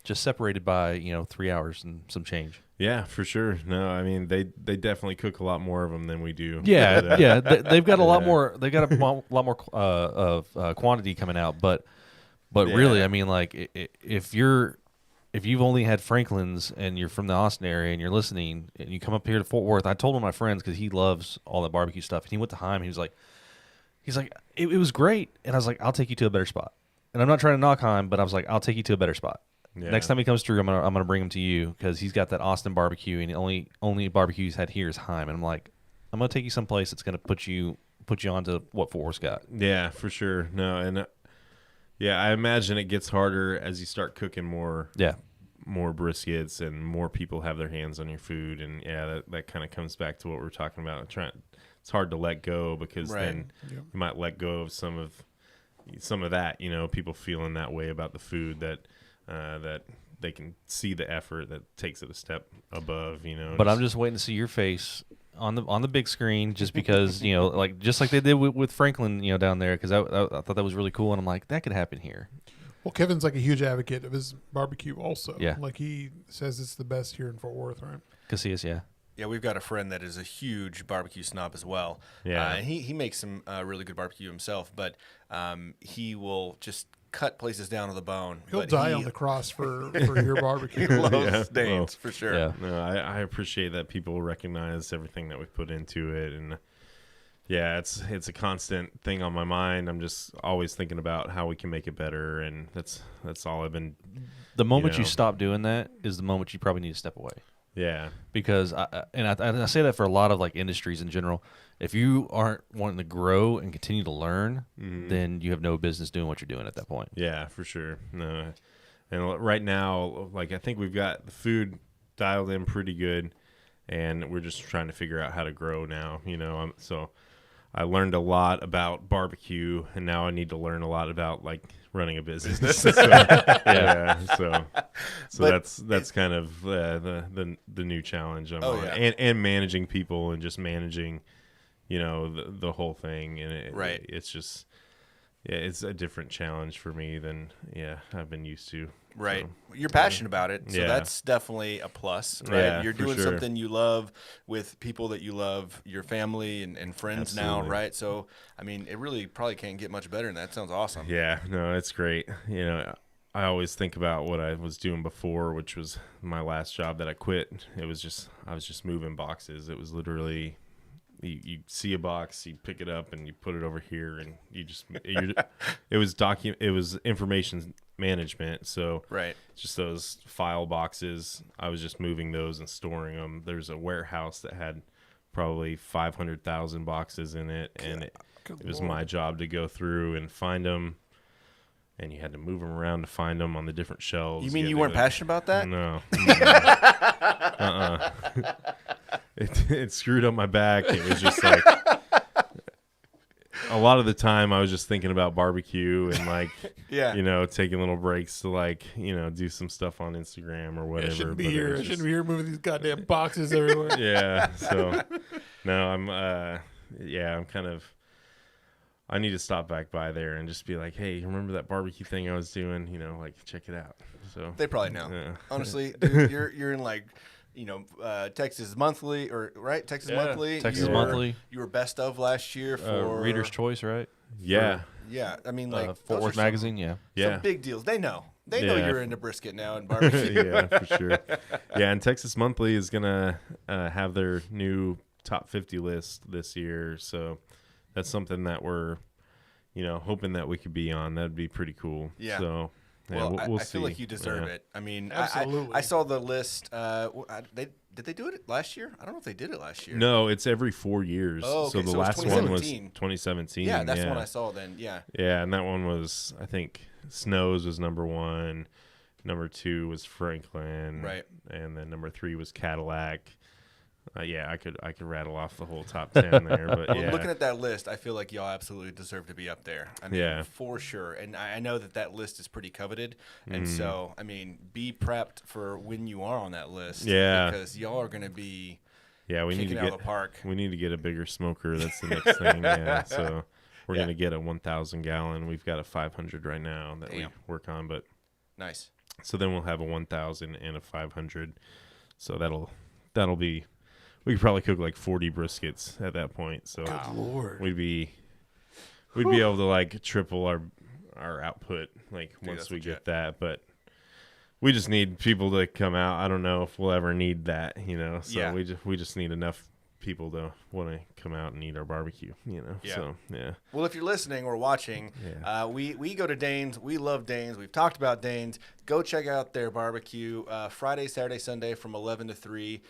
just separated by 3 hours and some change. Yeah, for sure. No, I mean they definitely cook a lot more of them than we do. Yeah, But, yeah, they've got a lot more. They've got a lot more of quantity coming out, but really, I mean, like if you've only had Franklin's and you're from the Austin area and you're listening and you come up here to Fort Worth, I told one of my friends because he loves all that barbecue stuff, and he went to Heim. He's like, it was great, and I was like, I'll take you to a better spot. And I'm not trying to knock Heim, but I was like, I'll take you to a better spot. Yeah. Next time he comes through, I'm gonna bring him to you because he's got that Austin barbecue, and the only barbecue he's had here is Heim. And I'm like, I'm gonna take you someplace that's gonna put you onto what Fort Worth's got. Yeah, for sure. No, and I imagine it gets harder as you start cooking more briskets and more people have their hands on your food, and that kind of comes back to what we're talking about. It's hard to let go because then you might let go of some of that, people feeling that way about the food that they can see the effort that takes it a step above, But I'm just waiting to see your face on the big screen, just because just like they did with Franklin, down there, because I thought that was really cool, and I'm like, that could happen here. Well, Kevin's like a huge advocate of his barbecue also. Yeah. Like he says it's the best here in Fort Worth, right? Casillas, yeah. Yeah, we've got a friend that is a huge barbecue snob as well. Yeah. And he makes some really good barbecue himself, but he will just cut places down to the bone. He'll but die on the cross for your He barbecue. loves Dayne's for sure. Yeah. No, I appreciate that people recognize everything that we put into it, and it's a constant thing on my mind. I'm just always thinking about how we can make it better, and that's all I've been. The moment you stop doing that is the moment you probably need to step away. Yeah, Because I say that for a lot of like industries in general. If you aren't wanting to grow and continue to learn, then you have no business doing what you're doing at that point. yeah, for sure. No, and right now, like I think we've got the food dialed in pretty good, and we're just trying to figure out how to grow now. So I learned a lot about barbecue, and now I need to learn a lot about like running a business. So that's kind of the new challenge I'm on, and managing people and just managing, the whole thing, and it's just it's a different challenge for me than I've been used to. Right. So, You're passionate about it, so Yeah. that's definitely a plus, right? Yeah, You're for doing sure. something you love with people that you love, your family and friends now, Absolutely. right? So, I mean, it really probably can't get much better than that. Sounds awesome. Yeah, no, it's great. I always think about what I was doing before, which was my last job that I quit. I was just moving boxes. It was literally you see a box, you pick it up and you put it over here, and it was information management. So right, just those file boxes. I was just moving those and storing them. There's a warehouse that had probably 500,000 boxes in it, and it was my job to go through and find them. And you had to move them around to find them on the different shelves. You mean you weren't passionate about that? No. It screwed up my back. It was just like a lot of the time I was just thinking about barbecue and like, taking little breaks to like, do some stuff on Instagram or whatever. I shouldn't be here. I shouldn't be here moving these goddamn boxes everywhere. Yeah. So no, I'm kind of. I need to stop back by there and just be like, hey, remember that barbecue thing I was doing? Like, check it out. So they probably know. Yeah. Honestly, dude, you're in like, Texas Monthly, or right? Texas Monthly. Monthly. You were best of last year for Reader's Choice, right? Yeah. Yeah. I mean, like Fort Worth Magazine. Some big deals. They know. They know you're into brisket now and barbecue. Yeah, for sure. Yeah, and Texas Monthly is gonna have their new top 50 list this year, so. That's something that we're, hoping that we could be on. That'd be pretty cool. Yeah. So, we'll see. I feel like you deserve it. I mean, absolutely. I saw the list. Did they do it last year? I don't know if they did it last year. No, it's every 4 years. Oh, okay. So the So last one was 2017. Yeah, that's the one I saw then. Yeah. Yeah, and that one was, I think, Snows was number 1. Number 2 was Franklin. Right. And then number 3 was Cadillac. I could rattle off the whole top 10 there, but Well, looking at that list, I feel like y'all absolutely deserve to be up there. I mean, for sure. And I know that list is pretty coveted, and so I mean, be prepped for when you are on that list. Yeah, because y'all are going to be. Yeah, we need to get out of the park. We need to get a bigger smoker. That's the next thing. Yeah, so we're gonna get a 1,000 gallon. We've got a 500 right now that we work on, but nice. So then we'll have a 1,000 and a 500. So that'll be. We could probably cook like 40 briskets at that point. So good Lord. we'd be able to like triple our output once we get that. But we just need people to come out. I don't know if we'll ever need that, So we just need enough people to want to come out and eat our barbecue, Yeah. So Well, if you're listening or watching, we go to Dayne's. We love Dayne's. We've talked about Dayne's. Go check out their barbecue. Friday, Saturday, Sunday from 11 to 3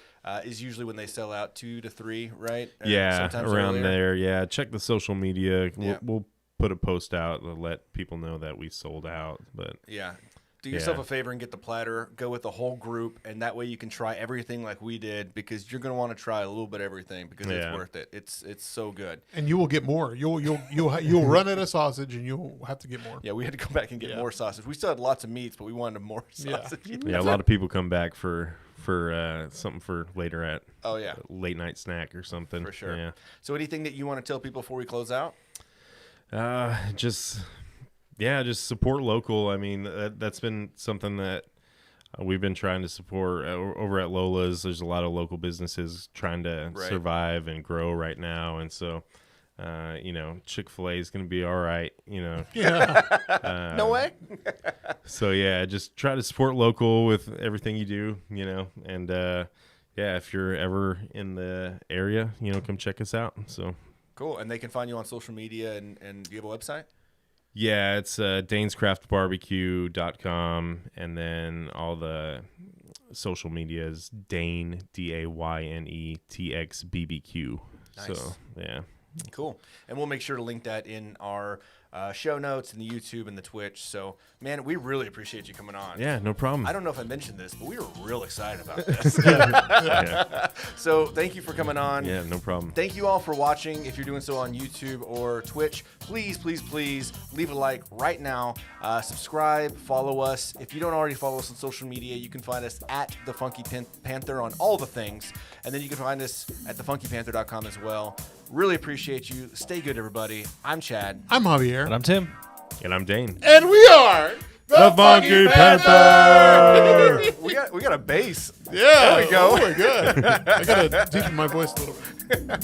is usually when they sell out. 2 to 3, right? Sometimes around earlier. there. Yeah, check the social media. We'll put a post out to let people know that we sold out. But do yourself a favor and get the platter. Go with the whole group, and that way you can try everything like we did, because you're going to want to try a little bit of everything because it's worth it. It's so good. And you will get more. You'll run out of sausage, and you'll have to get more. Yeah, we had to go back and get more sausage. We still had lots of meats, but we wanted more sausage. Yeah, a lot of people come back for something for later at late night snack or something. For sure. Yeah. So anything that you want to tell people before we close out? Just support local. I mean, that's been something that we've been trying to support over at Lola's. There's a lot of local businesses trying to survive and grow right now, and so Chick-fil-A is going to be all right. Yeah. No way. So just try to support local with everything you do. And if you're ever in the area, come check us out. So cool. And they can find you on social media, and do you have a website? Yeah, it's Dayne'sCraftBarbecue.com, and then all the social media is Dayne, DAYNE TX BBQ. Nice. So, yeah. Cool. And we'll make sure to link that in our show notes and the YouTube and the Twitch. So, man, we really appreciate you coming on. Yeah, no problem. I don't know if I mentioned this, but we were real excited about this. So thank you for coming on. Yeah, no problem. Thank you all for watching. If you're doing so on YouTube or Twitch, please leave a like right now. Subscribe, follow us. If you don't already follow us on social media, you can find us at the Funky Panther on all the things. And then you can find us at thefunkypanther.com as well. Really appreciate you. Stay good, everybody. I'm Chad. I'm Javier. And I'm Tim. And I'm Dayne. And we are the Funky Panther! We got a bass. Yeah. There we go. Oh my God. I got to deepen my voice a little bit.